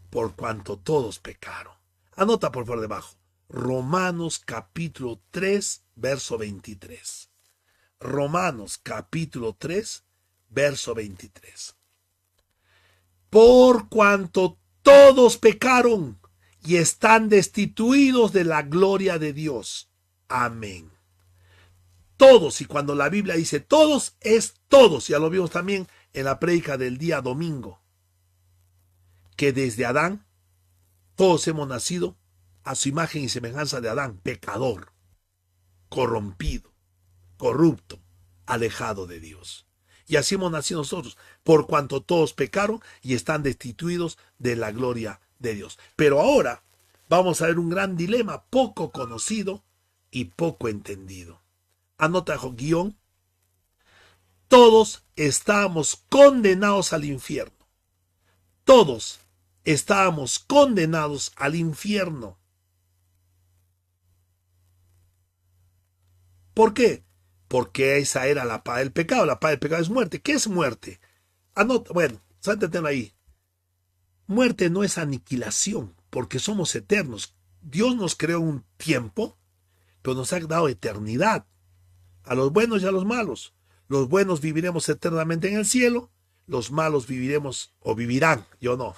por cuanto todos pecaron. Anota por favor debajo. Romanos capítulo 3, verso 23. Romanos capítulo 3, verso 23. Por cuanto todos pecaron y están destituidos de la gloria de Dios. Amén. Todos, y cuando la Biblia dice todos, es todos. Ya lo vimos también en la prédica del día domingo. Que desde Adán, todos hemos nacido a su imagen y semejanza de Adán, pecador, corrompido, corrupto, alejado de Dios. Y así hemos nacido nosotros, por cuanto todos pecaron y están destituidos de la gloria de Dios. Pero ahora vamos a ver un gran dilema poco conocido y poco entendido. Anota guión. Todos estábamos condenados al infierno. Todos estábamos condenados al infierno. ¿Por qué? Porque esa era la paga del pecado. La paga del pecado es muerte. ¿Qué es muerte? Anota, bueno, sátenlo ahí. Muerte no es aniquilación, porque somos eternos. Dios nos creó un tiempo, pero nos ha dado eternidad. A los buenos y a los malos. Los buenos viviremos eternamente en el cielo, los malos viviremos, o vivirán, yo no,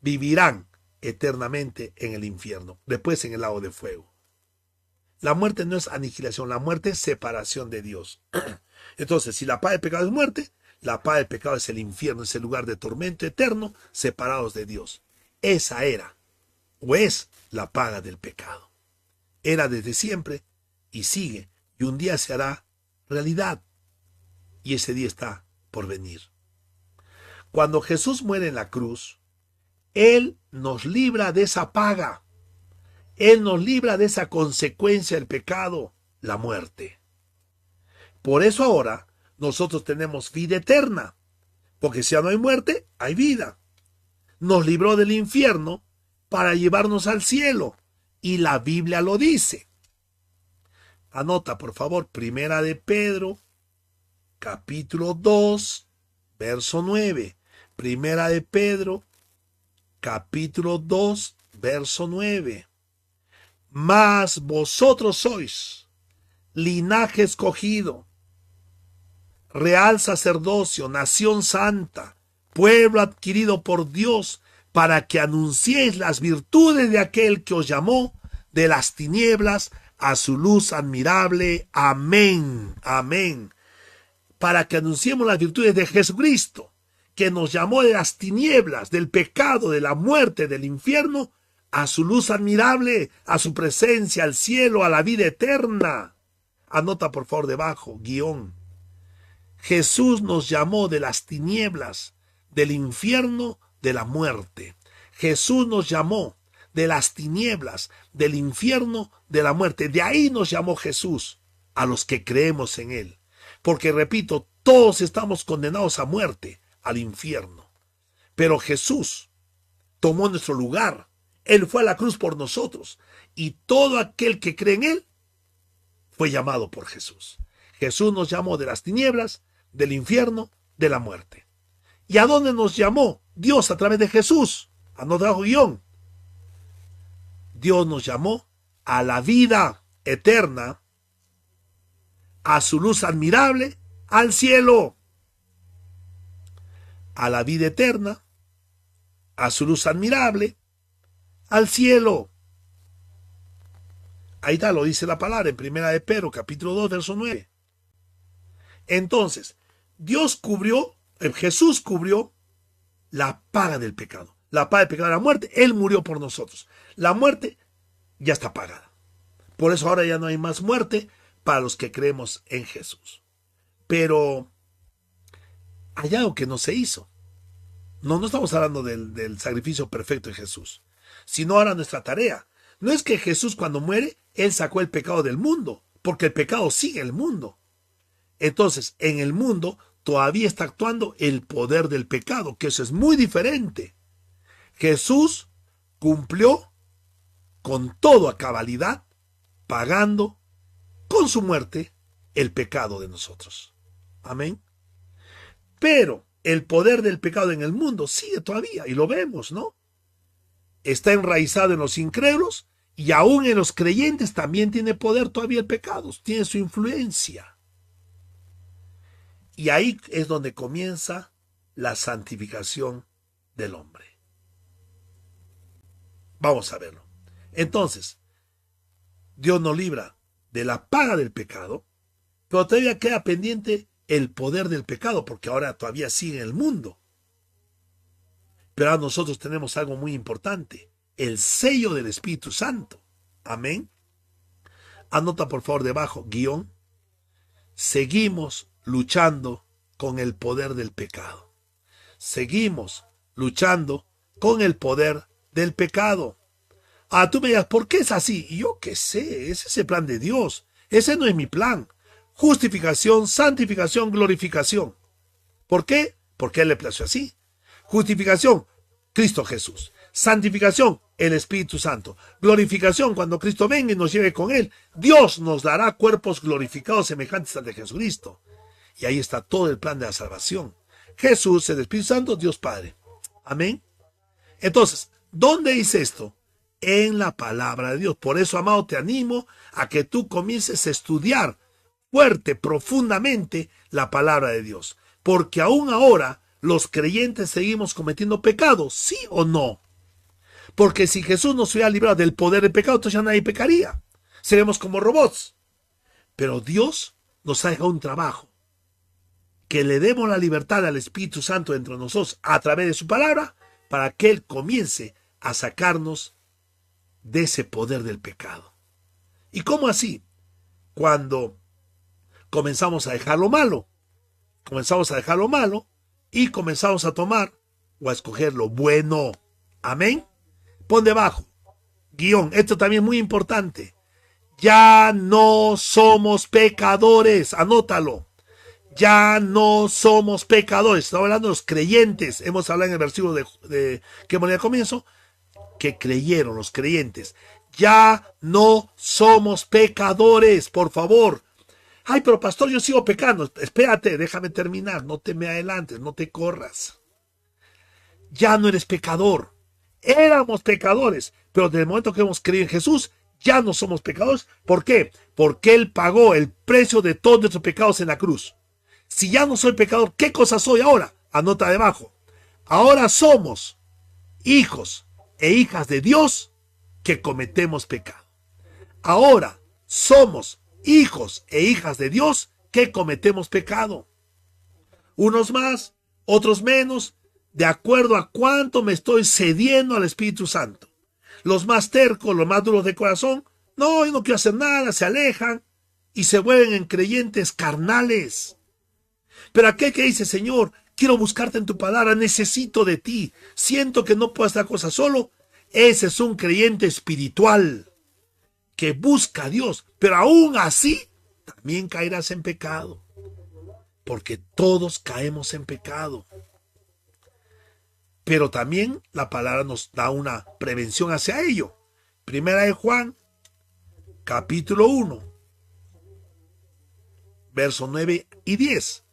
vivirán eternamente en el infierno, después en el lago de fuego. La muerte no es aniquilación, la muerte es separación de Dios. Entonces, si la paga del pecado es muerte, la paga del pecado es el infierno, es el lugar de tormento eterno, separados de Dios. Esa era, o es, la paga del pecado. Era desde siempre y sigue, y un día se hará realidad. Y ese día está por venir. Cuando Jesús muere en la cruz, Él nos libra de esa paga. Él nos libra de esa consecuencia del pecado, la muerte. Por eso ahora nosotros tenemos vida eterna, porque si ya no hay muerte, hay vida. Nos libró del infierno para llevarnos al cielo, y la Biblia lo dice. Anota, por favor, Primera de Pedro, capítulo 2, verso 9. Primera de Pedro, capítulo 2, verso 9. Mas vosotros sois linaje escogido, real sacerdocio, nación santa, pueblo adquirido por Dios, para que anunciéis las virtudes de aquel que os llamó de las tinieblas a su luz admirable. Amén. Amén. Para que anunciemos las virtudes de Jesucristo, que nos llamó de las tinieblas, del pecado, de la muerte, del infierno, a su luz admirable, a su presencia, al cielo, a la vida eterna. Anota por favor debajo, guión. Jesús nos llamó de las tinieblas, del infierno, de la muerte. Jesús nos llamó de las tinieblas, del infierno, de la muerte. De ahí nos llamó Jesús, a los que creemos en Él. Porque, repito, todos estamos condenados a muerte, al infierno. Pero Jesús tomó nuestro lugar. Él fue a la cruz por nosotros. Y todo aquel que cree en Él fue llamado por Jesús. Jesús nos llamó de las tinieblas, del infierno, de la muerte. ¿Y a dónde nos llamó Dios a través de Jesús? Anota guión. Dios nos llamó a la vida eterna, a su luz admirable, al cielo. A la vida eterna, a su luz admirable, al cielo. Ahí está, lo dice la palabra en Primera de Pedro, capítulo 2, verso 9. Entonces, Jesús cubrió la paga del pecado. La paga del pecado era la muerte. Él murió por nosotros. La muerte ya está pagada. Por eso ahora ya no hay más muerte para los que creemos en Jesús. Pero hay algo que no se hizo. No estamos hablando del sacrificio perfecto de Jesús, sino ahora nuestra tarea. No es que Jesús cuando muere, Él sacó el pecado del mundo, porque el pecado sigue el mundo. Entonces, en el mundo todavía está actuando el poder del pecado, que eso es muy diferente. Jesús cumplió con todo a cabalidad, pagando con su muerte el pecado de nosotros. Amén. Pero el poder del pecado en el mundo sigue todavía, y lo vemos, ¿no? Está enraizado en los incrédulos, y aún en los creyentes también tiene poder todavía el pecado, tiene su influencia. Y ahí es donde comienza la santificación del hombre. Vamos a verlo. Entonces, Dios nos libra de la paga del pecado, pero todavía queda pendiente el poder del pecado, porque ahora todavía sigue en el mundo. Pero ahora nosotros tenemos algo muy importante, el sello del Espíritu Santo. Amén. Anota por favor debajo, guión. Seguimos luchando con el poder del pecado. Seguimos luchando con el poder del pecado. Tú me dirás, ¿por qué es así? Y yo qué sé, ese es el plan de Dios. Ese no es mi plan. Justificación, santificación, glorificación. ¿Por qué? Porque Él le plació así. Justificación, Cristo Jesús. Santificación, el Espíritu Santo. Glorificación, cuando Cristo venga y nos lleve con Él. Dios nos dará cuerpos glorificados semejantes al de Jesucristo. Y ahí está todo el plan de la salvación. Jesús, el Espíritu Santo, Dios Padre. Amén. Entonces, ¿dónde dice esto? En la palabra de Dios. Por eso, amado, te animo a que tú comiences a estudiar fuerte, profundamente la palabra de Dios. Porque aún ahora los creyentes seguimos cometiendo pecados, ¿sí o no? Porque si Jesús nos hubiera librado del poder del pecado, entonces ya nadie pecaría. Seremos como robots. Pero Dios nos ha dejado un trabajo. Que le demos la libertad al Espíritu Santo dentro de nosotros a través de su palabra, para que Él comience a sacarnos de ese poder del pecado. ¿Y cómo así? Cuando comenzamos a dejar lo malo. Comenzamos a dejar lo malo y comenzamos a tomar o a escoger lo bueno. Amén. Pon debajo, guión, esto también es muy importante. Ya no somos pecadores, anótalo. Ya no somos pecadores. Estamos hablando de los creyentes. Hemos hablado en el versículo de que hemos leído al comienzo, que creyeron los creyentes. Ya no somos pecadores, por favor. Ay, pero pastor, yo sigo pecando. Espérate, déjame terminar. No te me adelantes, no te corras. Ya no eres pecador. Éramos pecadores, pero desde el momento que hemos creído en Jesús, ya no somos pecadores. ¿Por qué? Porque Él pagó el precio de todos nuestros pecados en la cruz. Si ya no soy pecador, ¿qué cosa soy ahora? Anota debajo. Ahora somos hijos e hijas de Dios que cometemos pecado. Ahora somos hijos e hijas de Dios que cometemos pecado. Unos más, otros menos, de acuerdo a cuánto me estoy cediendo al Espíritu Santo. Los más tercos, los más duros de corazón, no, yo no quiero hacer nada, se alejan y se vuelven en creyentes carnales. Pero aquel que dice, Señor, quiero buscarte en tu palabra, necesito de ti, siento que no puedo hacer cosas solo, ese es un creyente espiritual que busca a Dios, pero aún así también caerás en pecado, porque todos caemos en pecado. Pero también la palabra nos da una prevención hacia ello. Primera de Juan, capítulo 1, versos 9 y 10.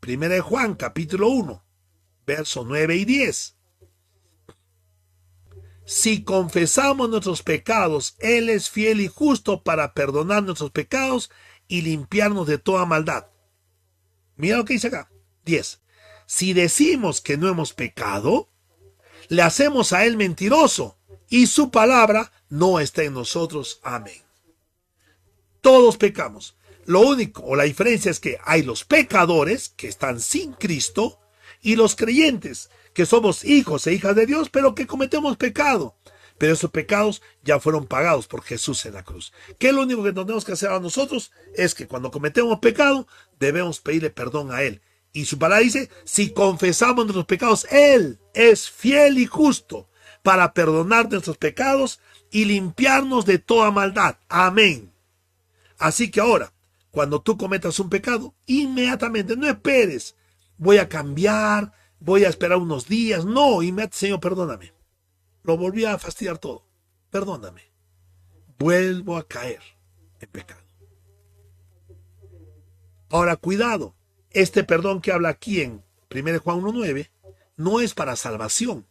Primera de Juan, capítulo 1, versos 9 y 10. Si confesamos nuestros pecados, Él es fiel y justo para perdonar nuestros pecados y limpiarnos de toda maldad. Mira lo que dice acá. 10. Si decimos que no hemos pecado, le hacemos a Él mentiroso y su palabra no está en nosotros. Amén. Todos pecamos. Lo único o la diferencia es que hay los pecadores que están sin Cristo y los creyentes que somos hijos e hijas de Dios, pero que cometemos pecado. pero esos pecados ya fueron pagados por Jesús en la cruz. ¿Qué es lo único que tenemos que hacer a nosotros? Es que cuando cometemos pecado, debemos pedirle perdón a Él. Y su palabra dice, si confesamos nuestros pecados, Él es fiel y justo para perdonar nuestros pecados y limpiarnos de toda maldad. Amén. Así que ahora, cuando tú cometas un pecado, inmediatamente, no esperes, voy a cambiar, voy a esperar unos días. No, inmediatamente, Señor, perdóname. Lo volví a fastidiar todo. Perdóname. Vuelvo a caer en pecado. Ahora, cuidado. Este perdón que habla aquí en 1 Juan 1:9 no es para salvación.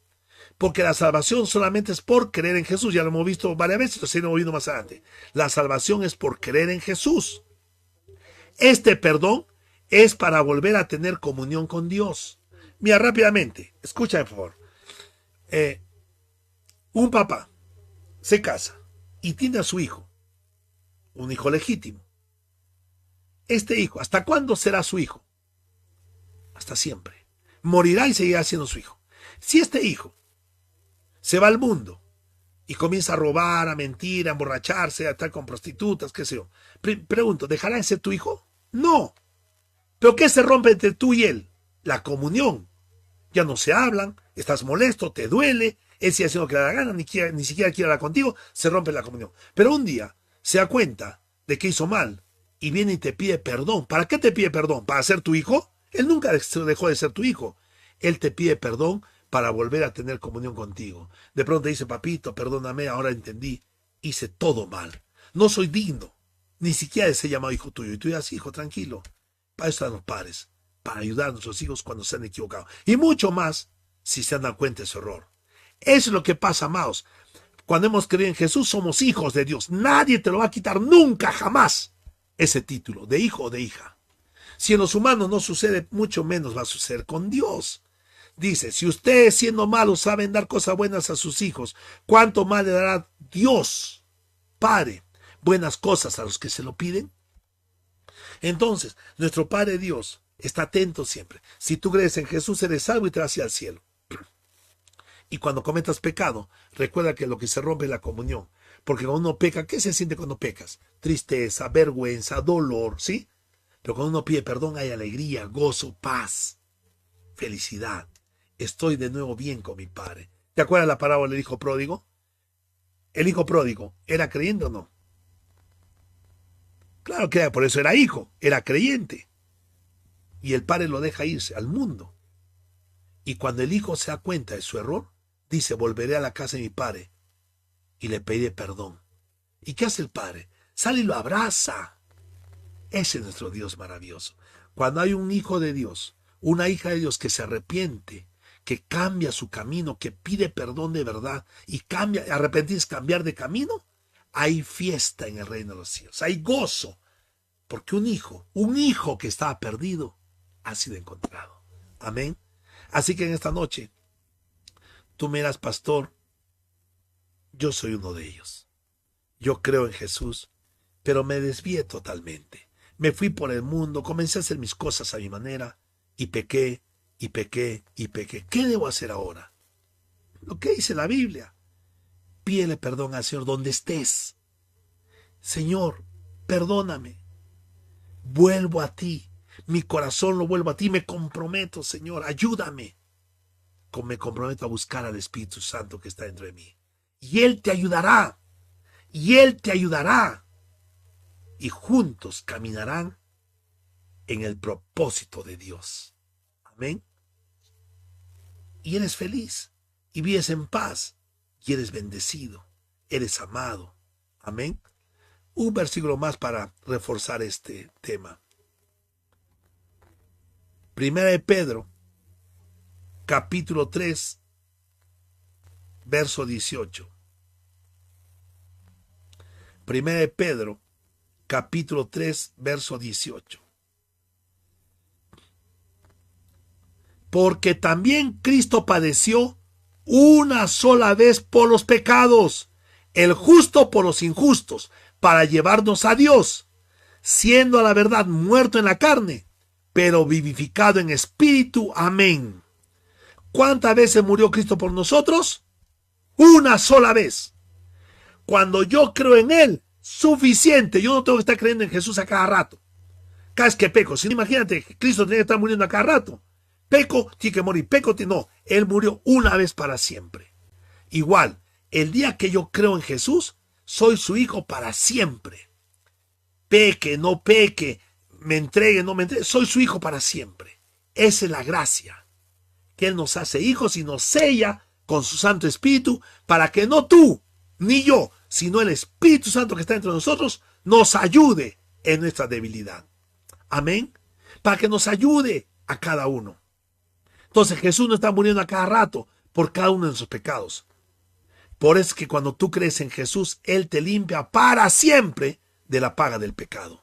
Porque la salvación solamente es por creer en Jesús. Ya lo hemos visto varias veces, lo seguiremos viendo más adelante. La salvación es por creer en Jesús. Este perdón es para volver a tener comunión con Dios. Mira, rápidamente, escúchame por favor. Un papá se casa y tiene a su hijo, un hijo legítimo. Este hijo, ¿hasta cuándo será su hijo? Hasta siempre. Morirá y seguirá siendo su hijo. Si este hijo se va al mundo y comienza a robar, a mentir, a emborracharse, a estar con prostitutas, qué sé yo, pregunto, ¿dejará de ser tu hijo? No. ¿Pero qué se rompe entre tú y él? La comunión. Ya no se hablan, estás molesto, te duele, él sigue haciendo lo que le da gana, ni siquiera quiere hablar contigo, se rompe la comunión. Pero un día se da cuenta de que hizo mal y viene y te pide perdón. ¿Para qué te pide perdón? ¿Para ser tu hijo? Él nunca dejó de ser tu hijo. Él te pide perdón para volver a tener comunión contigo. De pronto dice, papito, perdóname, ahora entendí, hice todo mal. No soy digno, ni siquiera de ser llamado hijo tuyo. Y tú dirás, hijo, tranquilo, para eso están los padres, para ayudar a nuestros hijos cuando se han equivocado. Y mucho más si se han dado cuenta de su error. Eso es lo que pasa, amados. Cuando hemos creído en Jesús, somos hijos de Dios. Nadie te lo va a quitar nunca, jamás, ese título de hijo o de hija. Si en los humanos no sucede, mucho menos va a suceder con Dios. Dice, si ustedes siendo malos saben dar cosas buenas a sus hijos, ¿cuánto más le dará Dios, Padre, buenas cosas a los que se lo piden? Entonces, nuestro Padre Dios está atento siempre. Si tú crees en Jesús, eres salvo y te vas al cielo. Y cuando cometas pecado, recuerda que lo que se rompe es la comunión. Porque cuando uno peca, ¿qué se siente cuando pecas? Tristeza, vergüenza, dolor, ¿sí? Pero cuando uno pide perdón hay alegría, gozo, paz, felicidad. Estoy de nuevo bien con mi Padre. ¿Te acuerdas la parábola del hijo pródigo? ¿El hijo pródigo era creyente o no? Claro que por eso era hijo, era creyente. Y el padre lo deja irse al mundo. Y cuando el hijo se da cuenta de su error, dice, volveré a la casa de mi padre y le pediré perdón. ¿Y qué hace el padre? Sale y lo abraza. Ese es nuestro Dios maravilloso. Cuando hay un hijo de Dios, una hija de Dios que se arrepiente, que cambia su camino, que pide perdón de verdad y cambia, arrepentirse, cambiar de camino, hay fiesta en el reino de los cielos, hay gozo, porque un hijo que estaba perdido, ha sido encontrado. Amén. Así que en esta noche, tú me dirás, pastor, yo soy uno de ellos. Yo creo en Jesús, pero me desvié totalmente. Me fui por el mundo, comencé a hacer mis cosas a mi manera y pequé, y pequé, y pequé. ¿Qué debo hacer ahora? Lo que dice la Biblia. Pídele perdón al Señor donde estés. Señor, perdóname. Vuelvo a ti. Mi corazón lo vuelvo a ti. Me comprometo, Señor. Ayúdame. Me comprometo a buscar al Espíritu Santo que está dentro de mí. Y Él te ayudará. Y Él te ayudará. Y juntos caminarán en el propósito de Dios. Amén. Y eres feliz. Y vives en paz. Y eres bendecido. Eres amado. Amén. Un versículo más para reforzar este tema. Primera de Pedro, capítulo 3, verso 18. Primera de Pedro, capítulo 3, verso 18. Porque también Cristo padeció una sola vez por los pecados, el justo por los injustos, para llevarnos a Dios, siendo a la verdad muerto en la carne, pero vivificado en espíritu. Amén. ¿Cuántas veces murió Cristo por nosotros? una sola vez. Cuando yo creo en Él, suficiente. Yo no tengo que estar creyendo en Jesús a cada rato. Cada vez que peco. Si no, imagínate, Cristo tiene que estar muriendo a cada rato. Peco, tiene que morir. Peco, no. Él murió una vez para siempre. Igual, el día que yo creo en Jesús, soy su hijo para siempre. Peque, no peque, me entregue, no me entregue, soy su hijo para siempre. Esa es la gracia. Que Él nos hace hijos y nos sella con su Santo Espíritu para que no tú, ni yo, sino el Espíritu Santo que está entre nosotros, nos ayude en nuestra debilidad. Amén. Para que nos ayude a cada uno. Entonces Jesús no está muriendo a cada rato por cada uno de nuestros pecados. Por eso es que cuando tú crees en Jesús, Él te limpia para siempre de la paga del pecado.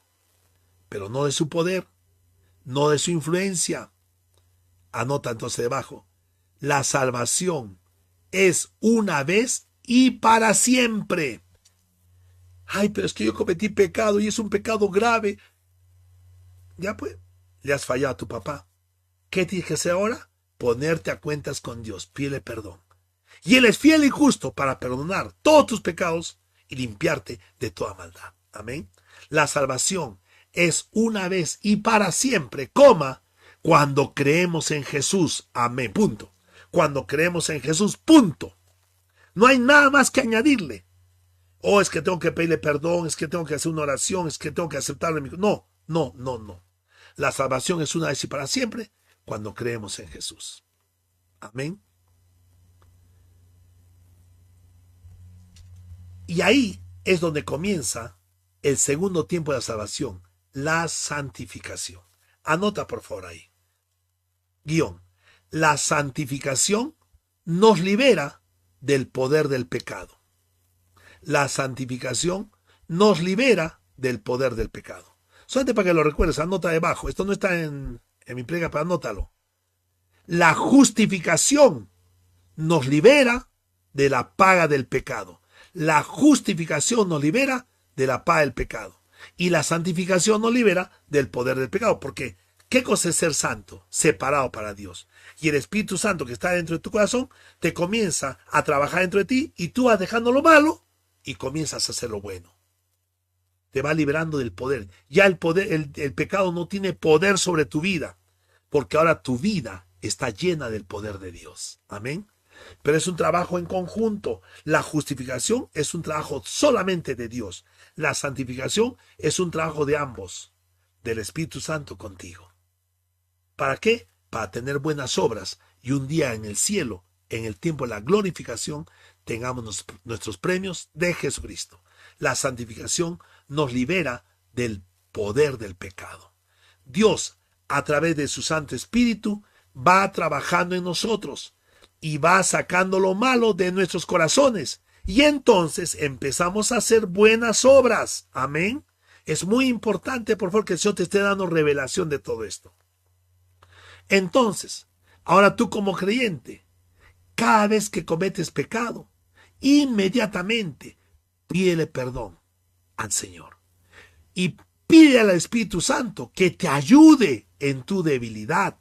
Pero no de su poder, no de su influencia. Anota entonces debajo. La salvación es una vez y para siempre. Ay, pero es que yo cometí pecado y es un pecado grave. Ya pues, le has fallado a tu papá. ¿Qué tienes que hacer ahora? Ponerte a cuentas con Dios, pídele perdón. Y Él es fiel y justo para perdonar todos tus pecados y limpiarte de toda maldad. Amén. La salvación es una vez y para siempre, cuando creemos en Jesús. Amén. Punto. Cuando creemos en Jesús, punto. No hay nada más que añadirle. Oh, es que tengo que pedirle perdón, es que tengo que hacer una oración, es que tengo que aceptarle. No. La salvación es una vez y para siempre cuando creemos en Jesús. Amén. Y ahí es donde comienza el segundo tiempo de la salvación, la santificación. Anota por favor ahí. Guión. La santificación nos libera del poder del pecado. La santificación nos libera del poder del pecado. Solamente para que lo recuerdes, anota debajo. Esto no está en mi prega, pero anótalo. La justificación nos libera de la paga del pecado. La justificación nos libera de la paga del pecado. Y la santificación nos libera del poder del pecado. Porque, ¿qué cosa es ser santo? Separado para Dios. Y el Espíritu Santo que está dentro de tu corazón te comienza a trabajar dentro de ti y tú vas dejando lo malo y comienzas a hacer lo bueno. Te va liberando del poder. Ya el pecado no tiene poder sobre tu vida, porque ahora tu vida está llena del poder de Dios. Amén. Pero es un trabajo en conjunto. La justificación es un trabajo solamente de Dios. La santificación es un trabajo de ambos, del Espíritu Santo contigo. ¿Para qué? Para tener buenas obras y un día en el cielo, en el tiempo de la glorificación, tengamos nuestros premios de Jesucristo. La santificación nos libera del poder del pecado. Dios, a través de su Santo Espíritu, va trabajando en nosotros y va sacando lo malo de nuestros corazones. Y entonces empezamos a hacer buenas obras. Amén. Es muy importante, por favor, que el Señor te esté dando revelación de todo esto. Entonces, ahora tú como creyente, cada vez que cometes pecado, inmediatamente pídele perdón al Señor. Y pide al Espíritu Santo que te ayude en tu debilidad.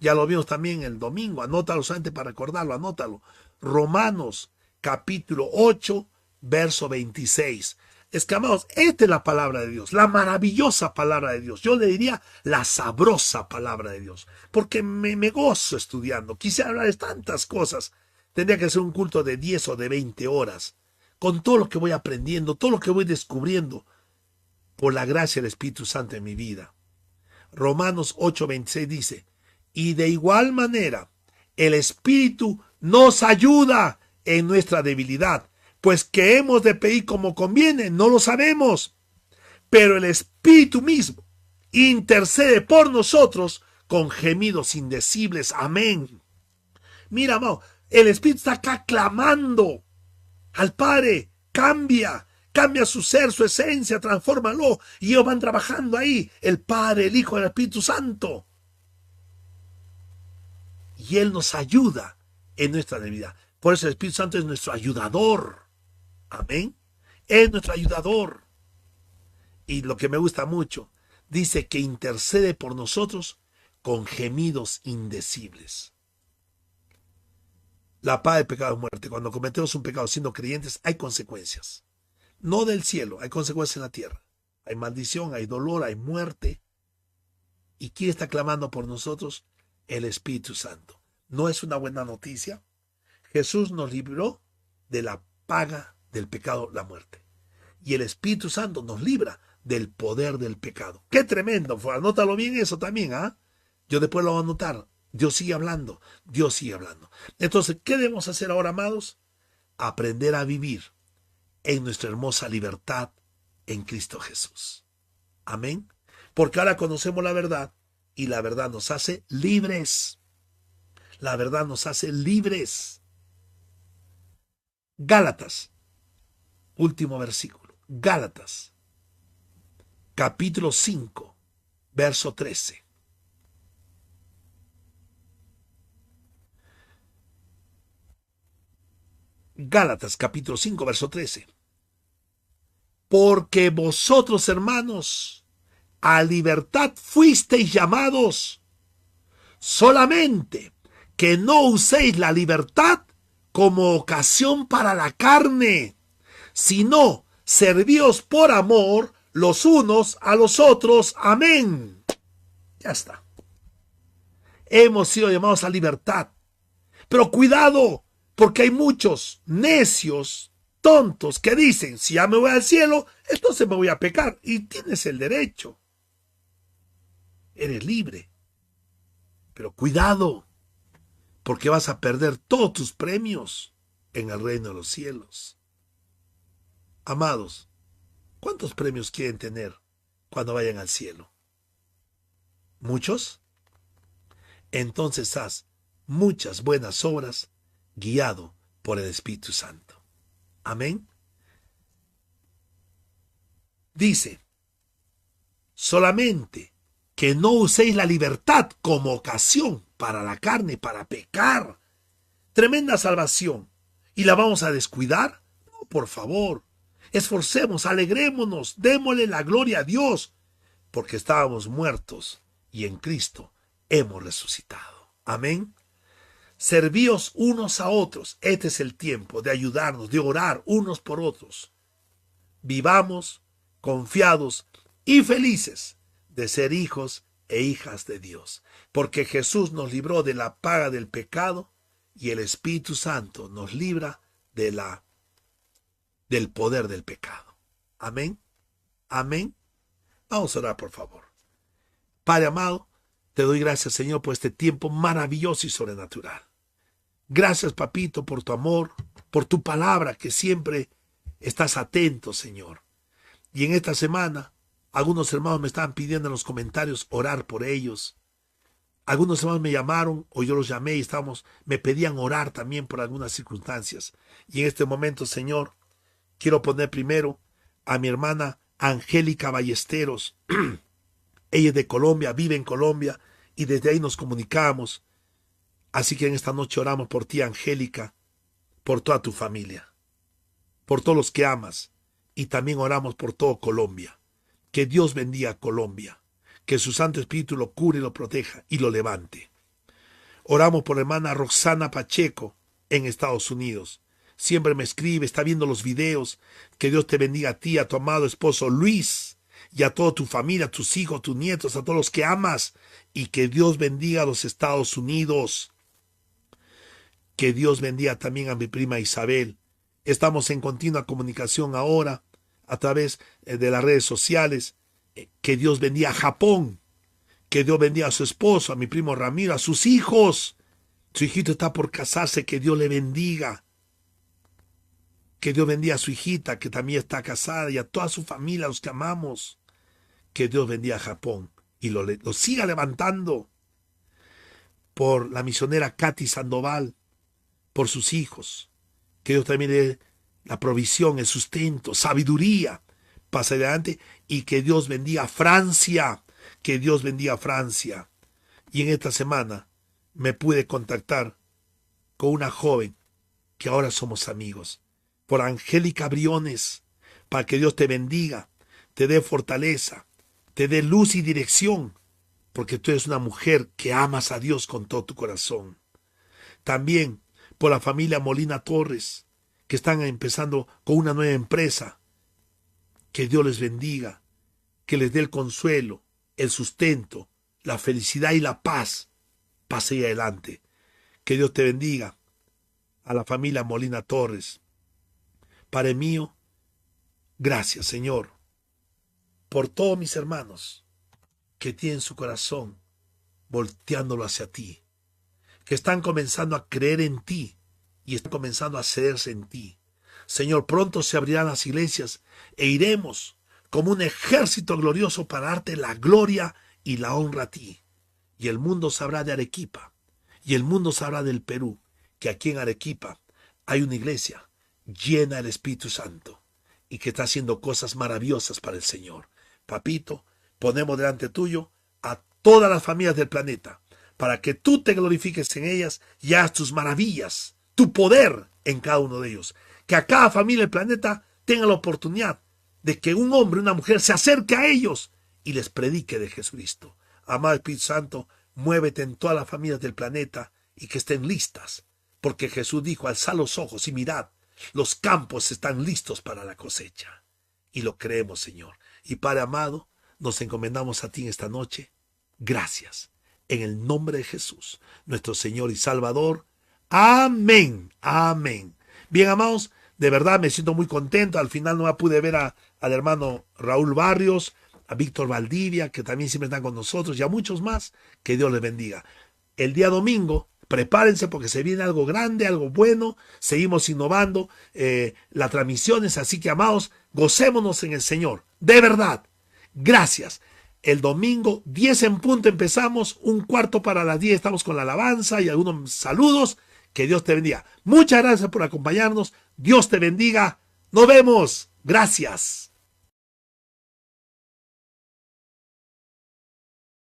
Ya lo vimos también el domingo. Anótalo solamente para recordarlo, anótalo. Romanos capítulo 8, verso 26. Es que, amados, esta es la palabra de Dios, la maravillosa palabra de Dios. Yo le diría la sabrosa palabra de Dios, porque me gozo estudiando. Quisiera hablar de tantas cosas. Tendría que ser un culto de 10 o de 20 horas, con todo lo que voy aprendiendo, todo lo que voy descubriendo, por la gracia del Espíritu Santo en mi vida. Romanos 8, 26 dice, y de igual manera, el Espíritu nos ayuda en nuestra debilidad, pues que hemos de pedir como conviene, no lo sabemos. Pero el Espíritu mismo intercede por nosotros con gemidos indecibles. Amén. Mira, amado, el Espíritu está acá clamando al Padre. Cambia su ser, su esencia, transfórmalo. Y ellos van trabajando ahí, el Padre, el Hijo, el Espíritu Santo. Y Él nos ayuda en nuestra debilidad. Por eso el Espíritu Santo es nuestro ayudador. Amén. Es nuestro ayudador. Y lo que me gusta mucho, dice que intercede por nosotros con gemidos indecibles. La paga del pecado es muerte. Cuando cometemos un pecado siendo creyentes, hay consecuencias. No del cielo, hay consecuencias en la tierra. Hay maldición, hay dolor, hay muerte. ¿Y quién está clamando por nosotros? El Espíritu Santo. ¿No es una buena noticia? Jesús nos libró de la paga del pecado, la muerte. Y el Espíritu Santo nos libra del poder del pecado. ¡Qué tremendo! Anótalo bien eso también, ¿ah? Yo después lo voy a anotar. Dios sigue hablando. Dios sigue hablando. Entonces, ¿qué debemos hacer ahora, amados? Aprender a vivir en nuestra hermosa libertad en Cristo Jesús. Amén. Porque ahora conocemos la verdad y la verdad nos hace libres. La verdad nos hace libres. Gálatas, último versículo. Gálatas, capítulo 5, verso 13. Gálatas, capítulo 5, verso 13. Porque vosotros, hermanos, a libertad fuisteis llamados, solamente que no uséis la libertad como ocasión para la carne, sino servíos por amor los unos a los otros. Amén. Ya está. Hemos sido llamados a libertad. Pero cuidado, porque hay muchos necios, tontos, que dicen, si ya me voy al cielo, entonces me voy a pecar. Y tienes el derecho. Eres libre. Pero cuidado, porque vas a perder todos tus premios en el reino de los cielos. Amados, ¿cuántos premios quieren tener cuando vayan al cielo? ¿Muchos? Entonces haz muchas buenas obras guiado por el Espíritu Santo. Amén. Dice, solamente que no uséis la libertad como ocasión para la carne, para pecar. Tremenda salvación. ¿Y la vamos a descuidar? No, por favor. Esforcemos, alegrémonos, démosle la gloria a Dios, porque estábamos muertos y en Cristo hemos resucitado. Amén. Servíos unos a otros. Este es el tiempo de ayudarnos, de orar unos por otros. Vivamos confiados y felices de ser hijos e hijas de Dios, porque Jesús nos libró de la paga del pecado y el Espíritu Santo nos libra del poder del pecado. Amén. Amén. Vamos a orar, por favor. Padre amado, te doy gracias, Señor, por este tiempo maravilloso y sobrenatural. Gracias, papito, por tu amor, por tu palabra, que siempre estás atento, Señor. Y en esta semana, algunos hermanos me estaban pidiendo en los comentarios orar por ellos. Algunos hermanos me llamaron, o yo los llamé y me pedían orar también por algunas circunstancias. Y en este momento, Señor, quiero poner primero a mi hermana Angélica Ballesteros. Ella es de Colombia, vive en Colombia, y desde ahí nos comunicamos. Así que en esta noche oramos por ti, Angélica, por toda tu familia, por todos los que amas, y también oramos por todo Colombia. Que Dios bendiga a Colombia, que su Santo Espíritu lo cure y lo proteja y lo levante. Oramos por la hermana Roxana Pacheco en Estados Unidos. Siempre me escribe, está viendo los videos. Que Dios te bendiga a ti, a tu amado esposo Luis, y a toda tu familia, a tus hijos, a tus nietos, a todos los que amas. Y que Dios bendiga a los Estados Unidos. Que Dios bendiga también a mi prima Isabel. Estamos en continua comunicación ahora a través de las redes sociales. Que Dios bendiga a Japón. Que Dios bendiga a su esposo, a mi primo Ramiro, a sus hijos. Su hijito está por casarse, que Dios le bendiga. Que Dios bendiga a su hijita, que también está casada, y a toda su familia, a los que amamos. Que Dios bendiga a Japón y lo siga levantando. Por la misionera Katy Sandoval, por sus hijos. Que Dios también dé la provisión, el sustento, sabiduría, pasa adelante. Y que Dios bendiga a Francia. Que Dios bendiga a Francia. Y en esta semana me pude contactar con una joven que ahora somos amigos. Por Angélica Briones, para que Dios te bendiga, te dé fortaleza, te dé luz y dirección, porque tú eres una mujer que amas a Dios con todo tu corazón. También por la familia Molina Torres, que están empezando con una nueva empresa. Que Dios les bendiga, que les dé el consuelo, el sustento, la felicidad y la paz para seguir adelante. Que Dios te bendiga. A la familia Molina Torres. Padre mío, gracias, Señor, por todos mis hermanos que tienen su corazón volteándolo hacia ti, que están comenzando a creer en ti y están comenzando a cederse en ti. Señor, pronto se abrirán las iglesias e iremos como un ejército glorioso para darte la gloria y la honra a ti. Y el mundo sabrá de Arequipa y el mundo sabrá del Perú que aquí en Arequipa hay una iglesia llena del Espíritu Santo y que está haciendo cosas maravillosas para el Señor. Papito, ponemos delante tuyo a todas las familias del planeta para que tú te glorifiques en ellas y hagas tus maravillas, tu poder en cada uno de ellos. Que a cada familia del planeta tenga la oportunidad de que un hombre, una mujer se acerque a ellos y les predique de Jesucristo. Amado Espíritu Santo, muévete en todas las familias del planeta y que estén listas, porque Jesús dijo, alzad los ojos y mirad, los campos están listos para la cosecha. Y lo creemos, Señor. Y Padre amado, nos encomendamos a ti en esta noche. Gracias. En el nombre de Jesús, nuestro Señor y Salvador. Amén. Amén. Bien, amados, de verdad me siento muy contento. Al final no pude ver al hermano Raúl Barrios, a Víctor Valdivia, que también siempre están con nosotros, y a muchos más. Que Dios les bendiga. El día domingo, prepárense porque se viene algo grande, algo bueno. Seguimos innovando las transmisiones, así que, amados, gocémonos en el Señor. De verdad. Gracias. El domingo, 10 en punto empezamos, 1/4 para las 10 estamos con la alabanza y algunos saludos. Que Dios te bendiga. Muchas gracias por acompañarnos. Dios te bendiga. Nos vemos. Gracias.